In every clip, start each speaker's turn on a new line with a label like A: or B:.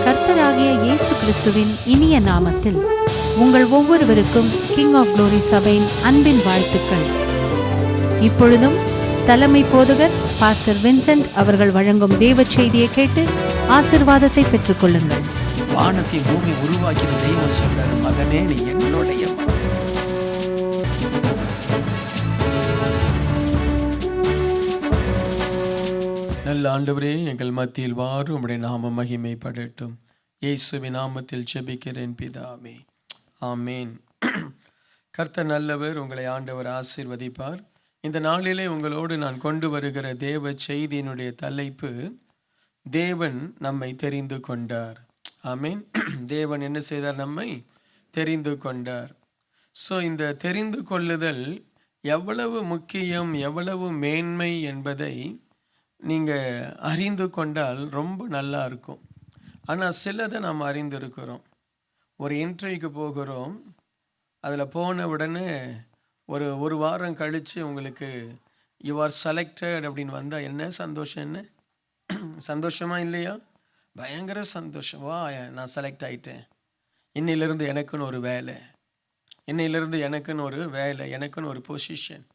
A: கர்த்தராகிய இயேசு கிறிஸ்துவின் இனிய நாமத்தில் உங்கள் ஒவ்வொருவருக்கும் கிங் ஆஃப் குளோரி சபையின் அன்பின் வாழ்த்துக்கள். இப்பொழுதும் தலைமை போதகர் பாஸ்டர் வின்சென்ட் அவர்கள் வழங்கும் தேவ செய்தியை கேட்டு ஆசீர்வாதத்தை பெற்றுக் கொள்ளுங்கள்.
B: வானத்தை பூமி உருவாக்கின தெய்வம் சொல்றாரு, மகனே நீ என்னுடைய மகன். நல்ல ஆண்டவரே, எங்கள் மத்தியில் வாரும், உம்முடைய நாம மகிமைப்படட்டும். இயேசுவின் நாமத்தில் ஜெபிக்கிறேன் பிதாவே, ஆமேன். கர்த்தர் நல்லவர், உங்களை ஆண்டவர் ஆசீர்வதிப்பார். இந்த நாளிலே உங்களோடு நான் கொண்டு வருகிற தேவ செய்தியினுடைய தலைப்பு, தேவன் நம்மை தெரிந்து கொண்டார். ஆமேன். தேவன் என்ன செய்தார்? நம்மை தெரிந்து கொண்டார். ஸோ இந்த தெரிந்து கொள்ளுதல் எவ்வளவு முக்கியம், எவ்வளவு மேன்மை என்பதை நீங்கள் அறிந்து கொண்டால் ரொம்ப நல்லா இருக்கும். ஆனால் சிலதை நாம் அறிந்திருக்கிறோம். ஒரு இன்டர்வியூக்கு போகிறோம், அதில் போன உடனே ஒரு வாரம் கழித்து உங்களுக்கு யூ ஆர் செலக்டட் அப்படின்னு வந்தால் என்ன சந்தோஷம்? என்ன சந்தோஷமா இல்லையா? பயங்கர சந்தோஷம். வா, நான் செலக்ட் ஆகிட்டேன், இன்னிலிருந்து எனக்குன்னு ஒரு வேலை, இன்னிலிருந்து எனக்குன்னு ஒரு வேலை, எனக்குன்னு ஒரு பொசிஷன்.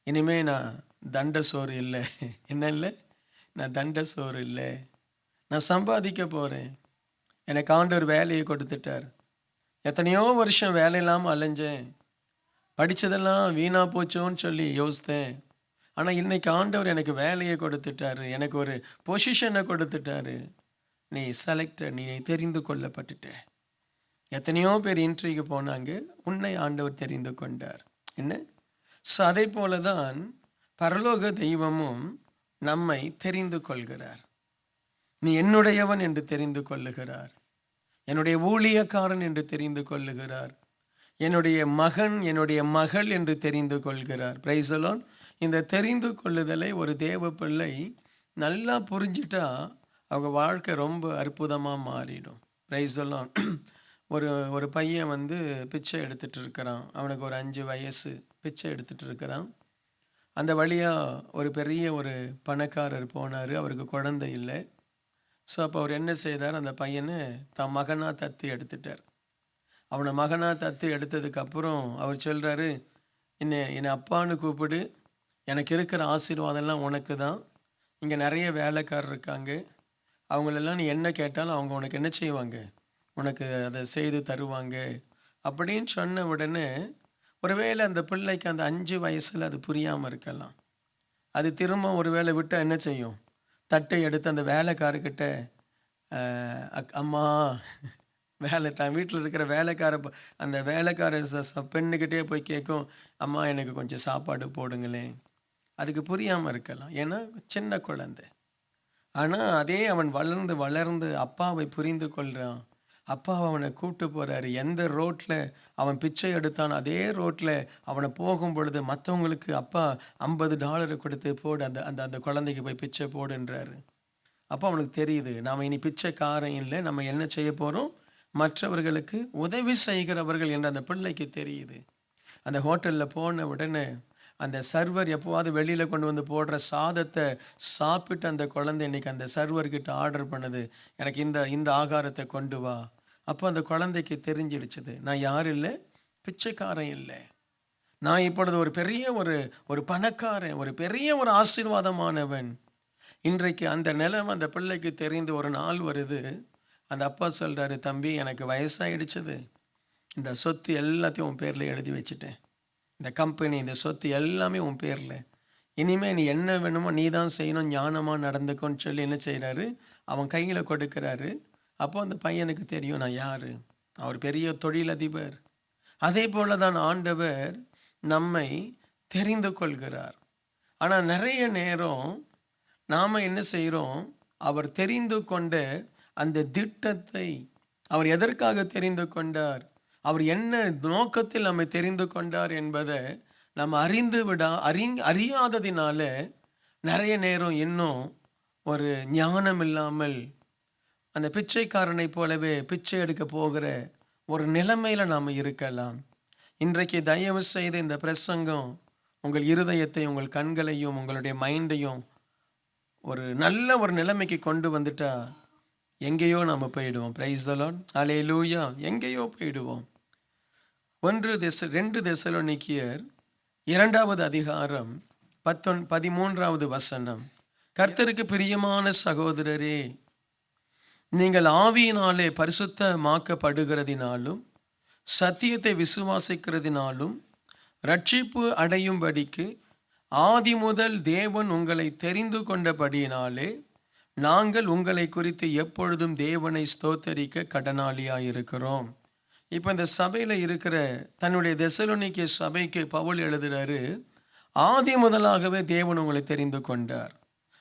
B: இனிமேல் நான் தண்ட சோறு இல்லை. என்ன இல்லை? நான் தண்ட சோறு இல்லை, நான் சம்பாதிக்க போகிறேன். எனக்கு ஆண்டவர் வேலையை கொடுத்துட்டார். எத்தனையோ வருஷம் வேலை இல்லாமல் அலைஞ்சேன், படித்ததெல்லாம் வீணாக போச்சோன்னு சொல்லி யோசித்தேன். ஆனால் இன்னைக்கு ஆண்டவர் எனக்கு வேலையை கொடுத்துட்டாரு, எனக்கு ஒரு பொசிஷனை கொடுத்துட்டாரு. நீ செலக்டட், நீ தெரிந்து கொள்ளப்பட்டுட்ட. எத்தனையோ பேர் இன்டர்வியூக்கு போனாங்க, உன்னை ஆண்டவர் தெரிந்து கொண்டார். என்ன? ஸோ அதே போல தான் பரலோக தெய்வமும் நம்மை தெரிந்து கொள்கிறார். நீ என்னுடையவன் என்று தெரிந்து கொள்ளுகிறார், என்னுடைய ஊழியக்காரன் என்று தெரிந்து கொள்ளுகிறார், என்னுடைய மகன், என்னுடைய மகள் என்று தெரிந்து கொள்கிறார். Price the Lord. இந்த தெரிந்து கொள்ளுதலை ஒரு தேவ பிள்ளை நல்லா புரிஞ்சிட்டா அவங்க வாழ்க்கை ரொம்ப அற்புதமாக மாறிடும். Price the Lord. ஒரு பையன் பிச்சை எடுத்துகிட்டு இருக்கிறான். அவனுக்கு ஒரு 5 வயசு. பிச்சை எடுத்துகிட்டு இருக்கிறான். அந்த வழியாக ஒரு பெரிய ஒரு பணக்காரர் போனார். அவருக்கு குழந்தை இல்லை. ஸோ அப்போ அவர் என்ன செய்தார்? அந்த பையனை தான் மகனாக தத்து எடுத்துட்டார். அவனை மகனாக தத்து எடுத்ததுக்கப்புறம் அவர் சொல்கிறாரு, என்னை அப்பான்னு கூப்பிடு, எனக்கு இருக்கிற ஆசீர்வாதம்லாம் உனக்கு தான். இங்கே நிறைய வேலைக்காரர் இருக்காங்க, அவங்களெல்லாம் நீ என்ன கேட்டாலும் அவங்க உனக்கு என்ன செய்வாங்க? உனக்கு அதை செய்து தருவாங்க அப்படின்னு சொன்ன உடனே, ஒருவேளை அந்த பிள்ளைக்கு அந்த 5 வயசில் அது புரியாமல் இருக்கலாம். அது திரும்ப ஒரு வேளை விட்டால் என்ன செய்யும்? தட்டை எடுத்து அந்த வேலைக்காரர்கிட்ட, அம்மா வேலை தான் வீட்டில் இருக்கிற அந்த வேலைக்கார பெண்ணுக்கிட்டே போய் கேட்கும், அம்மா எனக்கு கொஞ்சம் சாப்பாடு போடுங்களேன். அதுக்கு புரியாமல் இருக்கலாம், ஏன்னா சின்ன குழந்தை. ஆனால் அதே அவன் வளர்ந்து வளர்ந்து அப்பாவை புரிந்து கொள்கிறான். அப்பா அவனை கூப்பிட்டு போகிறாரு. எந்த ரோட்டில் அவன் பிச்சை எடுத்தான், அதே ரோட்டில் அவனை போகும் பொழுது மற்றவங்களுக்கு அப்பா $50 கொடுத்து போடு, அந்த அந்த அந்த குழந்தைக்கு போய் பிச்சை போடுன்றாரு. அப்போ அவனுக்கு தெரியுது, நாம் இனி பிச்சைக்காரன் இல்லை, நம்ம என்ன செய்ய போகிறோம்? மற்றவர்களுக்கு உதவி செய்கிறவர்கள் என்று அந்த பிள்ளைக்கு தெரியுது. அந்த ஹோட்டலில் போன உடனே அந்த சர்வர் எப்போவாது வெளியில் கொண்டு வந்து போடுற சாதத்தை சாப்பிட்டு அந்த குழந்தை இன்னைக்கு அந்த சர்வர்கிட்ட ஆர்டர் பண்ணுது, எனக்கு இந்த ஆகாரத்தை கொண்டு வா. அப்போ அந்த குழந்தைக்கு தெரிஞ்சிடுச்சுது, நான் யார் இல்லை? பிச்சைக்காரன் இல்லை, நான் இப்பொழுது ஒரு பெரிய ஒரு பணக்காரன், ஒரு பெரிய ஒரு ஆசீர்வாதமானவன். இன்றைக்கு அந்த நிலைமை அந்த பிள்ளைக்கு தெரிந்து ஒரு நாள் வருது. அந்த அப்பா சொல்கிறாரு, தம்பி எனக்கு வயசாகிடுச்சது, இந்த சொத்து எல்லாத்தையும் உன் பேரில் எழுதி வச்சுட்டேன், இந்த கம்பெனி, இந்த சொத்து எல்லாமே உன் பேரில், இனிமேல் நீ என்ன வேணுமோ நீ தான் செய்யணும், ஞானமாக நடந்துக்கோன்னு சொல்லி என்ன செய்கிறாரு? அவன் கையில் கொடுக்குறாரு. அப்போ அந்த பையனுக்கு தெரியும், நான் யார்? அவர் பெரிய தொழிலதிபர். அதே போல தான் ஆண்டவர் நம்மை தெரிந்து கொள்கிறார். ஆனால் நிறைய நேரம் நாம் என்ன செய்கிறோம்? அவர் தெரிந்து கொண்ட அந்த திட்டத்தை, அவர் எதற்காக தெரிந்து கொண்டார், அவர் என்ன நோக்கத்தில் நம்மை தெரிந்து கொண்டார் என்பதை நம்ம அறியாததினால நிறைய நேரம் இன்னும் ஒரு ஞானம் இல்லாமல் அந்த பிச்சைக்காரனை போலவே பிச்சை எடுக்க போகிற ஒரு நிலைமையில் நாம் இருக்கலாம். இன்றைக்கு தயவு செய்து இந்த பிரசங்கம் உங்கள் இருதயத்தை, உங்கள் கண்களையும், உங்களுடைய மைண்டையும் ஒரு நல்ல ஒரு நிலைமைக்கு கொண்டு வந்துட்டா எங்கேயோ நம்ம போயிடுவோம். பிரைஸ் தி லார்ட், ஹல்லேலூயா. எங்கேயோ போயிடுவோம். 2 தெசலோனிக்கேயர் 2வது அதிகாரம் 13வது வசனம். கர்த்தருக்கு பிரியமான சகோதரரே, நீங்கள் ஆவியினாலே பரிசுத்தமாக்கப்படுகிறதினாலும் சத்தியத்தை விசுவாசிக்கிறதினாலும் ரட்சிப்பு அடையும்படிக்கு ஆதி முதல் தேவன் உங்களை தெரிந்து கொண்டபடியினாலே நாங்கள் உங்களை குறித்து எப்பொழுதும் தேவனை ஸ்தோத்தரிக்க கடனாளியாயிருக்கிறோம். இப்போ இந்த சபையில் இருக்கிற தன்னுடைய தெசலோனிக்கே சபைக்கு பவுல் எழுதுகிறாரு, ஆதி முதலாகவே தேவன் உங்களை தெரிந்து கொண்டார்.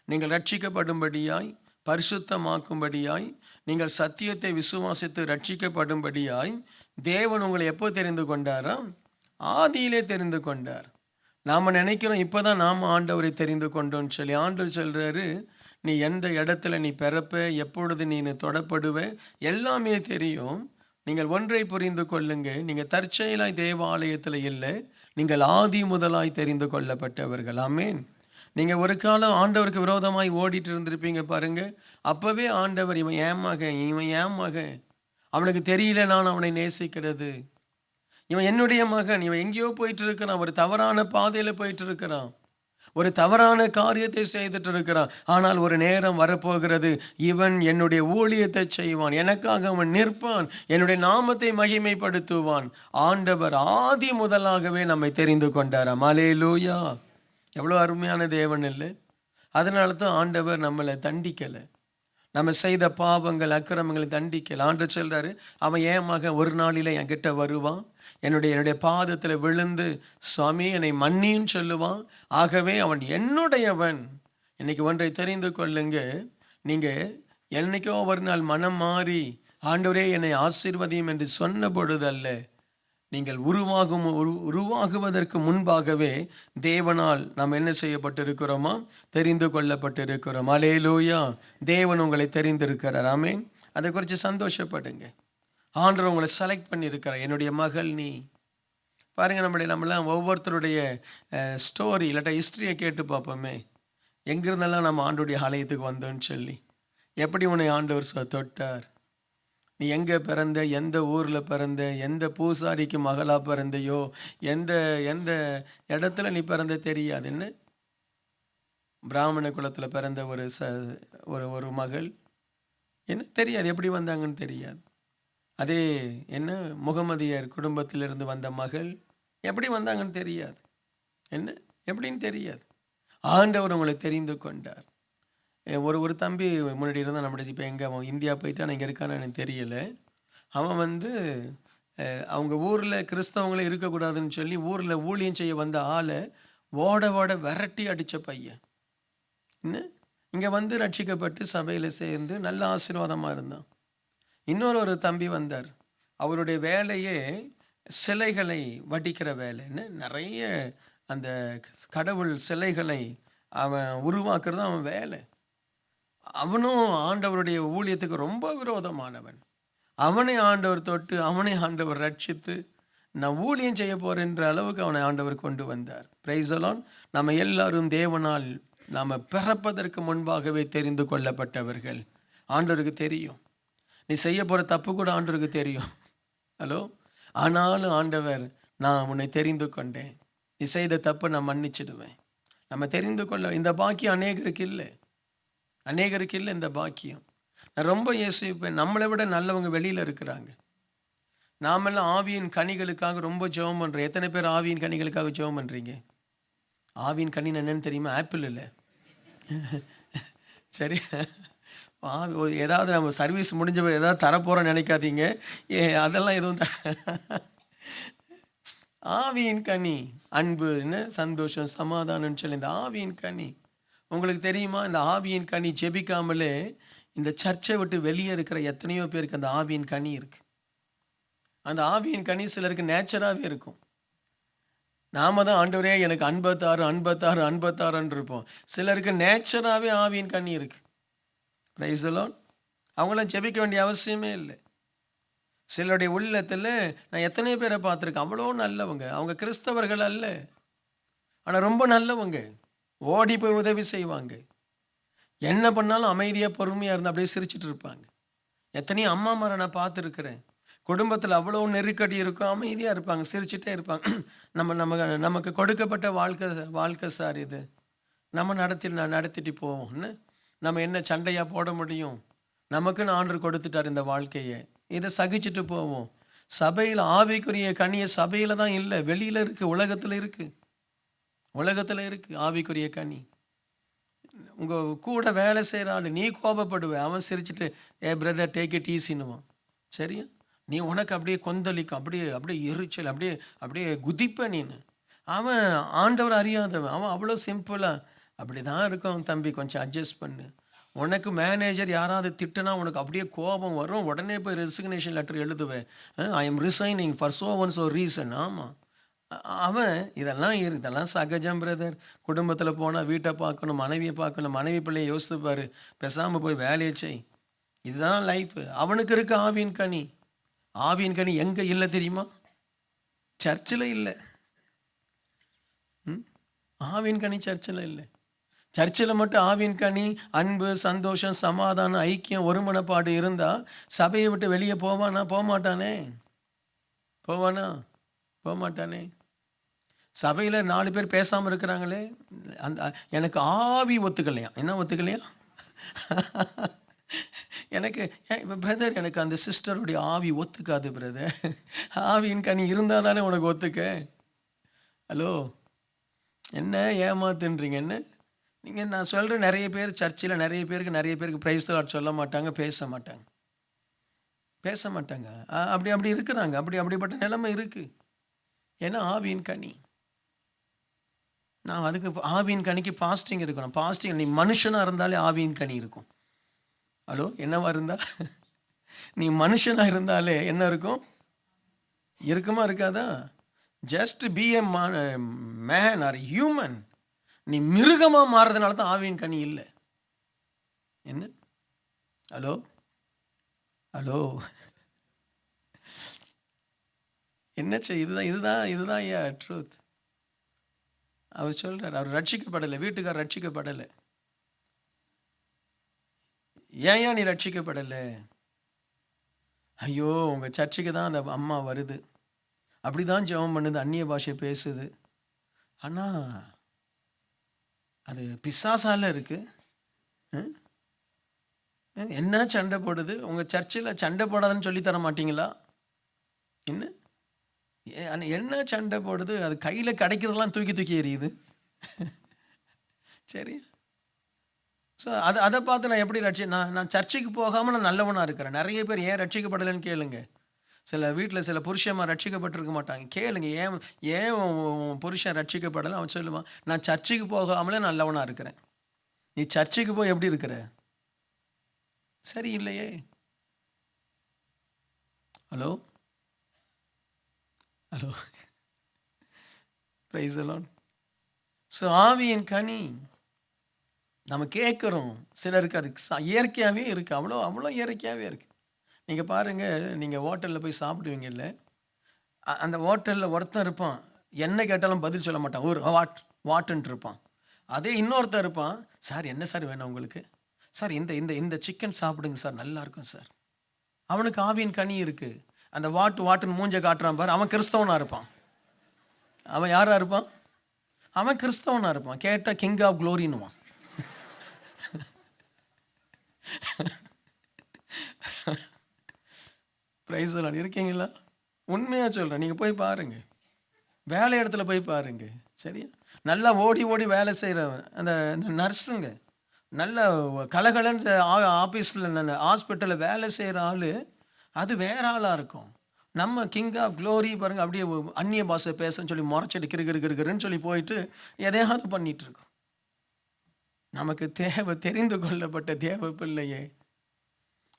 B: நீங்கள் ரட்சிக்கப்படும்படியாய், பரிசுத்தமாக்கும்படியாய், நீங்கள் சத்தியத்தை விசுவாசித்து ரட்சிக்கப்படும்படியாய் தேவன் உங்களை எப்போ தெரிந்து கொண்டாரா? ஆதியிலே தெரிந்து கொண்டார். நாம் நினைக்கிறோம் இப்போ தான் நாம் ஆண்டவரை தெரிந்து கொண்டோன்னு சொல்லி. ஆண்டவர் சொல்கிறாரு, நீ எந்த இடத்துல நீ பிறப்ப, எப்பொழுது நீ தொடப்படுவ, எல்லாமே தெரியும். நீங்கள் ஒன்றை புரிந்து கொள்ளுங்க, நீங்கள் தற்செயலாய் தேவாலயத்தில் இல்லை, நீங்கள் ஆதி முதலாய் தெரிந்து கொள்ளப்பட்டவர்கள். ஆமேன். நீங்கள் ஒரு காலம் ஆண்டவருக்கு விரோதமாய் ஓடிட்டு இருந்திருப்பீங்க பாருங்க. அப்போவே ஆண்டவர் இவன் ஏன் மகன், அவனுக்கு தெரியல நான் அவனை நேசிக்கிறது, இவன் என்னுடைய மகன், இவன் எங்கேயோ போயிட்டு இருக்கிறான், ஒரு தவறான பாதையில் போயிட்டு இருக்கிறான், ஒரு தவறான காரியத்தை செய்துட்டு இருக்கிறான். ஆனால் ஒரு நேரம் வரப்போகிறது, இவன் என்னுடைய ஊழியத்தை செய்வான், எனக்காக அவன் நிற்பான், என்னுடைய நாமத்தை மகிமைப்படுத்துவான். ஆண்டவர் ஆதி முதலாகவே நம்மை தெரிந்து கொண்டாராம். அல்லேலூயா. எவ்வளோ அருமையான தேவன் இல்லை? அதனால தான் ஆண்டவர் நம்மளை தண்டிக்கலை. நம்ம செய்த பாவங்கள் அக்கிரமங்களை தண்டிக்கலை. ஆண்டவர் சொல்றாரு, அவன் என் மகன், ஒரு நாளில் என்கிட்ட வருவான், என்னுடைய பாதத்தில் விழுந்து சுவாமி என்னை மன்னின்னு சொல்லுவான். ஆகவே அவன் என்னுடையவன். இன்னைக்கு ஒன்றை தெரிந்து கொள்ளுங்க, நீங்கள் என்னைக்கோ ஒரு நாள் மனம் மாறி ஆண்டவரே என்னை ஆசீர்வதியும் என்று சொன்ன பொழுதல்ல, நீங்கள் உருவாகுவதற்கு முன்பாகவே தேவனால் நாம் என்ன செய்யப்பட்டிருக்கிறோமா? தெரிந்து கொள்ளப்பட்டிருக்கிறோம். அல்லேலூயா. தேவன் உங்களை தெரிந்திருக்கிறார். ஆமேன். அதை குறித்து சந்தோஷப்படுங்க. ஆண்டவர் உங்களை செலக்ட் பண்ணியிருக்கிறார். என்னுடைய மகள் நீ. பாருங்கள், நம்மளாம் ஒவ்வொருத்தருடைய ஸ்டோரி இல்லாட்டா ஹிஸ்ட்ரியை கேட்டு பார்ப்போமே. எங்கிருந்தெல்லாம் நம்ம ஆண்டோடைய ஆலயத்துக்கு வந்தோன்னு சொல்லி, எப்படி உன்னை ஆண்டவர் தொட்டார், நீ எங்கே பிறந்த, எந்த ஊரில் பிறந்த, எந்த பூசாரிக்கு மகளாக பிறந்தையோ, எந்த எந்த இடத்துல நீ பிறந்த தெரியாது. என்ன பிராமண குலத்தில் பிறந்த ஒரு மகள், என்ன தெரியாது, எப்படி வந்தாங்கன்னு தெரியாது. அதே என்ன முகமதியர் குடும்பத்திலிருந்து வந்த மகள், எப்படி வந்தாங்கன்னு தெரியாது. என்ன எப்படின்னு தெரியாது. ஆண்டவர் உங்களை தெரிந்து கொண்டார். ஒரு தம்பி முன்னாடி இருந்தால் நம்முடைய, இப்போ எங்கே அவன் இந்தியா போயிட்டான், இங்கே இருக்கான்னு எனக்கு தெரியலை. அவன் அவங்க ஊரில் கிறிஸ்தவங்களே இருக்கக்கூடாதுன்னு சொல்லி ஊரில் ஊழியம் செய்ய வந்த ஆளை ஓட விரட்டி அடித்த பையன். என்ன இங்கே ரட்சிக்கப்பட்டு சபையில் சேர்ந்து நல்ல ஆசீர்வாதமாக இருந்தான். இன்னொரு தம்பி வந்தார். அவருடைய வேலையே சிலைகளை வடிக்கிற வேலைன்னு, நிறைய அந்த கடவுள் சிலைகளை அவன் உருவாக்குறது அவன் வேலை. அவனும் ஆண்டவருடைய ஊழியத்துக்கு ரொம்ப விரோதமானவன். அவனை ஆண்டவர் தொட்டு, அவனை ஆண்டவர் ரட்சித்து, நான் ஊழியம் செய்ய போறேன்ற அளவுக்கு அவனை ஆண்டவர் கொண்டு வந்தார். Price the Lord. நம்ம எல்லாரும் தேவனால் நாம் பிறப்பதற்கு முன்பாகவே தெரிந்து கொள்ளப்பட்டவர்கள். ஆண்டவருக்கு தெரியும். நீ செய்ய போகிற தப்பு கூட ஆண்டவருக்கு தெரியும். ஹலோ. ஆனாலும் ஆண்டவர், நான் உன்னை தெரிந்து கொண்டேன், நீ செய்த தப்பை நான் மன்னிச்சிடுவேன். நம்ம தெரிந்து கொள்ள இந்த பாக்கியம் அநேகருக்கு இல்லை இந்த பாக்கியம். நான் ரொம்ப யோசிப்பேன், நம்மளை விட நல்லவங்க வெளியில் இருக்கிறாங்க. நாமெல்லாம் ஆவியின் கனிகளுக்காக ரொம்ப ஜெபம் பண்ணுறோம். எத்தனை பேர் ஆவியின் கனிகளுக்காக ஜெபம் பண்ணுறீங்க? ஆவியின் கனி என்னன்னு தெரியுமா? ஆப்பிள் இல்லை. சரி, ஏதாவது நம்ம சர்வீஸ் முடிஞ்ச ஏதாவது தரப்போகிறோன்னு நினைக்காதீங்க. அதெல்லாம் எதுவும் ஆவியின் கனி அன்பு, என்ன சந்தோஷம், சமாதானம்னு சொல்லி இந்த ஆவியின் கனி. உங்களுக்கு தெரியுமா, இந்த ஆவியின் கனி ஜெபிக்காமலே இந்த சர்ச்சை விட்டு வெளியே இருக்கிற எத்தனையோ பேருக்கு அந்த ஆவியின் கனி இருக்கு. அந்த ஆவியின் கனி சிலருக்கு நேச்சராகவே இருக்கும். நாம தான் ஆண்டவரே எனக்கு அன்பத்தாருன்னு இருப்போம். சிலருக்கு நேச்சராகவே ஆவியின் கனி இருக்கு. Price the Lord. அவங்களாம் ஜெபிக்க வேண்டிய அவசியமே இல்லை. சிலருடைய உள்ளத்தில் நான் எத்தனையோ பேரை பார்த்துருக்கேன், அவ்வளோ நல்லவங்க. அவங்க கிறிஸ்தவர்கள் அல்ல, ஆனால் ரொம்ப நல்லவங்க. ஓடி போய் உதவி செய்வாங்க. என்ன பண்ணாலும் அமைதியாக பொறுமையாக இருந்து அப்படியே சிரிச்சிட்டு இருப்பாங்க. எத்தனையோ அம்மாமாரை நான் பார்த்துருக்குறேன். குடும்பத்தில் அவ்வளோ நெருக்கடி இருக்கும், அமைதியாக இருப்பாங்க, சிரிச்சிட்டே இருப்பாங்க. நமக்கு கொடுக்கப்பட்ட வாழ்க்கை சார் இது. நம்ம நடத்திட்டு போவோம்னு நம்ம என்ன சண்டையாக போட முடியும்? நமக்குன்னு ஆண்டவர் கொடுத்துட்டார் இந்த வாழ்க்கையை, இதை சகிச்சுட்டு போவோம். சபையில் ஆவிக்குரிய கனியை சபையில் தான் இல்லை, வெளியில் இருக்குது, உலகத்தில் இருக்குது ஆவிக்குரிய கனி. உங்கள் கூட வேலை செய்கிற ஆள் நீ கோபப்படுவே, அவன் சிரிச்சுட்டு பிரதர் டேக் இட் ஈஸின்னுவான். சரியா? நீ உனக்கு அப்படியே கொந்தளிக்கும், அப்படியே எரிச்சல், அப்படியே குதிப்ப நீனு. அவன் ஆண்டவர் அறியாதவன், அவன் அவ்வளோ சிம்பிளாக அப்படி தான் இருக்கும். தம்பி கொஞ்சம் அட்ஜஸ்ட் பண்ணு. உனக்கு மேனேஜர் யாராவது திட்டுனா உனக்கு அப்படியே கோபம் வரும், உடனே போய் ரெசிக்னேஷன் லெட்டர் எழுதுவேன். I am resigning for so reason. ஆமாம், அவன் இதெல்லாம் சகஜம் பிரதர். குடும்பத்தில் போனால் வீட்டை பார்க்கணும், மனைவியை பார்க்கணும், மனைவி பிள்ளையை யோசித்துப்பார், பேசாமல் போய் வேலையை செய். இதுதான் லைஃப். அவனுக்கு இருக்க ஆவியின் கனி. ஆவியின் கனி எங்கே இல்லை தெரியுமா? சர்ச்சில் இல்லை. ஆவியின் கனி சர்ச்சில் இல்லை. சர்ச்சில் மட்டும் ஆவியின் கனி, அன்பு, சந்தோஷம், சமாதானம், ஐக்கியம், ஒருமனப்பாடு இருந்தால் சபையை விட்டு வெளியே போவானா? போகமாட்டானே. சபையில் 4 பேர் பேசாமல் இருக்கிறாங்களே, எனக்கு ஆவி ஒத்துக்கலையா? என்ன ஒத்துக்கலையா? எனக்கு பிரதர், எனக்கு அந்த சிஸ்டருடைய ஆவி ஒத்துக்காது பிரதர். ஆவியின் கனி இருந்தால் தானே உனக்கு ஒத்துக்க. ஹலோ, என்ன ஏமாத்துன்றீங்க? என்ன நீங்கள் நான் சொல்கிற நிறைய பேர் சர்ச்சில் நிறைய பேருக்கு பிரைஸ் தி லார்ட் சொல்ல மாட்டாங்க, பேச மாட்டாங்க. அப்படி இருக்கிறாங்க. அப்படிப்பட்ட நிலைமை இருக்குது. ஏன்னா ஆவியின் கனி. நான் அதுக்கு ஆவியின் கனிக்கு பாஸ்டிங் இருக்கணும். பாஸ்டிங், நீ மனுஷனாக இருந்தாலே ஆவியின் கனி இருக்கும். ஹலோ, என்னவா இருந்தா? நீ மனுஷனாக இருந்தாலே என்ன இருக்கும்? இருக்குமா இருக்காதா? Just be a man or human. நீ மிருகமாக மாறுறதுனால தான் ஆவியின் கனி இல்லை. என்ன? ஹலோ, என்ன இதுதான் ஏன் ட்ரூத். அவர் சொல்கிறார், அவர் ரட்சிக்கப்படலை, வீட்டுக்கார் ரட்சிக்கப்படலை. ஏன் நீ ரட்சிக்கப்படலை? ஐயோ, உங்கள் சர்ச்சுக்கு தான் அந்த அம்மா வருது, அப்படி தான் ஜெபம் பண்ணுது, அந்நிய பாஷை பேசுது. ஆனால் அது பிசாசால இருக்கு. என்ன சண்டை போடுது? உங்கள் சர்ச்சில் சண்டை போடாதுன்னு சொல்லி தர மாட்டீங்களா? என்ன சண்டை போடுது? அது கையில் கிடைக்கிறதெல்லாம் தூக்கி எறியுது. சரி, ஸோ அதை பார்த்து நான் எப்படி நான் சர்ச்சுக்கு போகாமல் நான் நல்லவனாக இருக்கிறேன். நிறைய பேர் ஏன் ரட்சிக்கப்படலைன்னு கேளுங்க. சில வீட்டில் சில புருஷன்மா ரட்சிக்கப்பட்டிருக்க மாட்டாங்க. கேளுங்க, ஏன் புருஷன் ரட்சிக்கப்படலை? அவன் சொல்லுவான், நான் சர்ச்சுக்கு போகாமலே நல்லவனாக இருக்கிறேன். நீ சர்ச்சுக்கு போய் எப்படி இருக்கிற? சரி இல்லையே. Hello, price the Lord. So ஆவியின் கனி நம்ம கேட்குறோம். சிலருக்கு அது இயற்கையாகவே இருக்குது, அவ்வளோ இயற்கையாகவே இருக்குது. நீங்கள் பாருங்கள், நீங்கள் ஹோட்டலில் போய் சாப்பிடுவீங்கல்ல, அந்த ஹோட்டலில் ஒருத்தன் இருப்பான், என்ன கேட்டாலும் பதில் சொல்ல மாட்டான், ஒரு வாட்டுன்ட்டு இருப்பான். அதே இன்னொருத்தன் இருப்பான், சார் என்ன சார் வேணும் உங்களுக்கு? சார் இந்த சிக்கன் சாப்பிடுங்க சார், நல்லா இருக்கும் சார். அவனுக்கு ஆவியின் கனி இருக்குது. அந்த வாட்டுன்னு மூஞ்ச காட்டுறான் பார், அவன் கிறிஸ்தவனாக இருப்பான். அவன் யாராக இருப்பான்? அவன் கிறிஸ்தவனாக இருப்பான். கேட்டால் கிங் ஆஃப் க்ளோரின்னுவான். Praise the lord. இருக்கீங்களா? உண்மையாக சொல்கிறேன். நீங்கள் போய் பாருங்கள், வேலை இடத்துல போய் பாருங்கள். சரியா? நல்லா ஓடி வேலை செய்கிறவன், அந்த நர்ஸுங்க, நல்ல கலகலன்னு ஆஃபீஸில் ஹாஸ்பிட்டலில் வேலை செய்கிற ஆள், அது வேற ஆளாக இருக்கும். நம்ம கிங் ஆஃப் க்ளோரி பாருங்கள், அப்படியே அந்நிய பாஷை பேசன்னு சொல்லி முறைச்சிட்டு கிருன்னு சொல்லி போயிட்டு எதையாவது பண்ணிகிட்ருக்கோம். நமக்கு தெரிந்து கொள்ளப்பட்ட தேவ பிள்ளையே,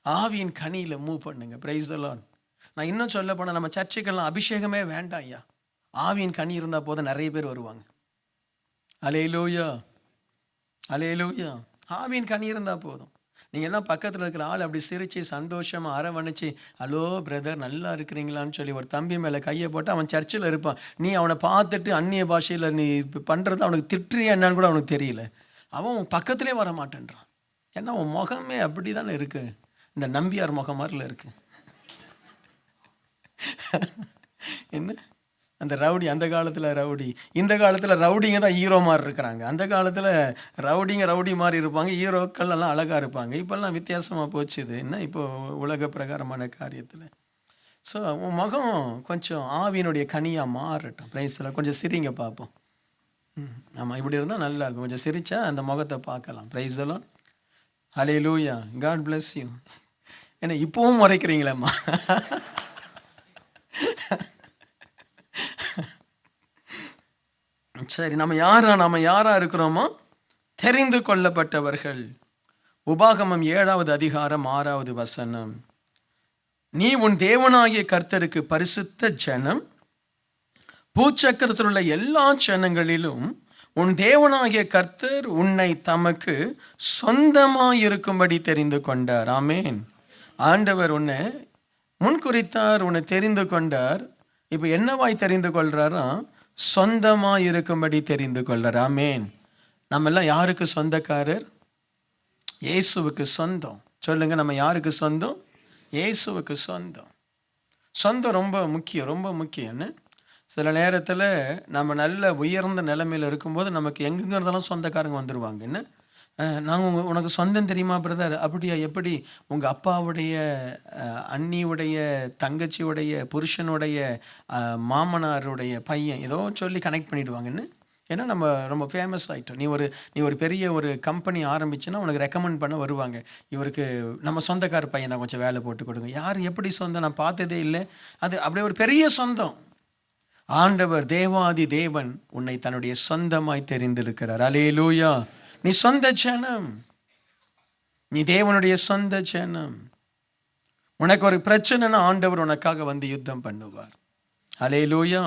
B: ஆவியின் கனியில் மூவ் பண்ணுங்க. Price the Lord. நான் இன்னும் சொல்ல போனால், நம்ம சர்ச்சுக்கெல்லாம் அபிஷேகமே வேண்டாம் ஐயா, ஆவியின் கனி இருந்தால் போதும், நிறைய பேர் வருவாங்க. அல்லேலூயா. ஆவியின் கனி இருந்தால் போதும். நீங்கள் எல்லாம் பக்கத்தில் இருக்கிற ஆள் அப்படி சிரித்து சந்தோஷமாக அரவணைச்சி, ஹலோ பிரதர் நல்லா இருக்கிறீங்களான்னு சொல்லி ஒரு தம்பி மேலே கையை போட்டு, அவன் சர்ச்சில் இருப்பான். நீ அவனை பார்த்துட்டு அந்நிய பாஷையில் நீ பண்ணுறது அவனுக்கு திட்டுறியா என்னன்னு கூட அவனுக்கு தெரியல. அவன் பக்கத்திலே வர மாட்டேன்றான். ஏன்னா உன் முகமே அப்படி தானே இருக்கு, இந்த நம்பியார் முகம் மாதிரில இருக்கு. என்ன அந்த ரவுடி, அந்த காலத்தில் ரவுடி, இந்த காலத்தில் ரவுடிங்க தான் ஹீரோ மாதிரி இருக்கிறாங்க. அந்த காலத்தில் ரவுடி மாதிரி இருப்பாங்க, ஹீரோக்கள் எல்லாம் அழகாக இருப்பாங்க. இப்போல்லாம் வித்தியாசமாக போச்சு இது. என்ன இப்போ உலக பிரகாரமான காரியத்தில். ஸோ உன் முகம் கொஞ்சம் ஆவியினுடைய கனியாக மாறட்டும். பிரைஸில் கொஞ்சம் சிரிங்க பார்ப்போம். ஆமாம், இப்படி இருந்தால் நல்லா இருக்கும். கொஞ்சம் சிரிச்சா அந்த முகத்தை பார்க்கலாம். பிரைஸ் எல்லாம். ஹல்லேலூயா, காட் பிளஸ் யூ. ஏன்னா இப்போவும் முறைக்கிறீங்களேம்மா. சரி, நம்ம யாரா இருக்கிறோமோ? தெரிந்து கொள்ளப்பட்டவர்கள். உபாகமம் 7வது அதிகாரம் 6வது வசனம். நீ உன் தேவனாகிய கர்த்தருக்கு பரிசுத்த ஜனம், பூச்சக்கரத்தில் உள்ள எல்லா ஜனங்களிலும் உன் தேவனாகிய கர்த்தர் உன்னை தமக்கு சொந்தமாயிருக்கும்படி தெரிந்து கொண்டார். ஆமேன். ஆண்டவர் உன்னை முன்குறித்தார், உன்னை தெரிந்து கொண்டார். இப்போ என்னவாய் தெரிந்து கொள்றாரா? சொந்தமாக இருக்கும்படி தெரிந்து கொள்றார். ஆமேன். நம்ம எல்லாம் யாருக்கு சொந்தக்காரர்? இயேசுவுக்கு சொந்தம். சொல்லுங்க, நம்ம யாருக்கு சொந்தம்? இயேசுவுக்கு சொந்தம். சொந்தம் ரொம்ப முக்கியம், ரொம்ப முக்கியம். சில நேரத்தில் நம்ம நல்ல உயர்ந்த நிலைமையில் இருக்கும்போது நமக்கு எங்கெங்க இருந்தாலும் சொந்தக்காரங்க வந்துடுவாங்க. என்ன, நாங்கள் உனக்கு சொந்தம் தெரியுமா பிரதர்? அப்படியா? எப்படி? உங்கள் அப்பாவுடைய அண்ணியுடைய தங்கச்சியுடைய புருஷனுடைய மாமனாருடைய பையன், ஏதோ சொல்லி கனெக்ட் பண்ணிவிடுவாங்கன்னு. ஏன்னா நம்ம ரொம்ப ஃபேமஸ் ஆகிட்டோம். நீ ஒரு பெரிய ஒரு கம்பெனி ஆரம்பிச்சுன்னா உனக்கு ரெக்கமெண்ட் பண்ண வருவாங்க. இவருக்கு நம்ம சொந்தக்கார பையன் தான், கொஞ்சம் வேலை போட்டு கொடுங்க. யார் எப்படி சொந்தம்? நான் பார்த்ததே இல்லை. அது அப்படியே ஒரு பெரிய சொந்தம். ஆண்டவர் தேவாதி தேவன் உன்னை தன்னுடைய சொந்தமாய் தெரிந்திருக்கிறார். அல்லேலூயா. நீ சொந்த ஜனம், நீ தேவனுடைய சொந்த ஜனம். உனக்கு ஒரு பிரச்சனைனா ஆண்டவர் உனக்காக வந்து யுத்தம் பண்ணுவார். அல்லேலூயா.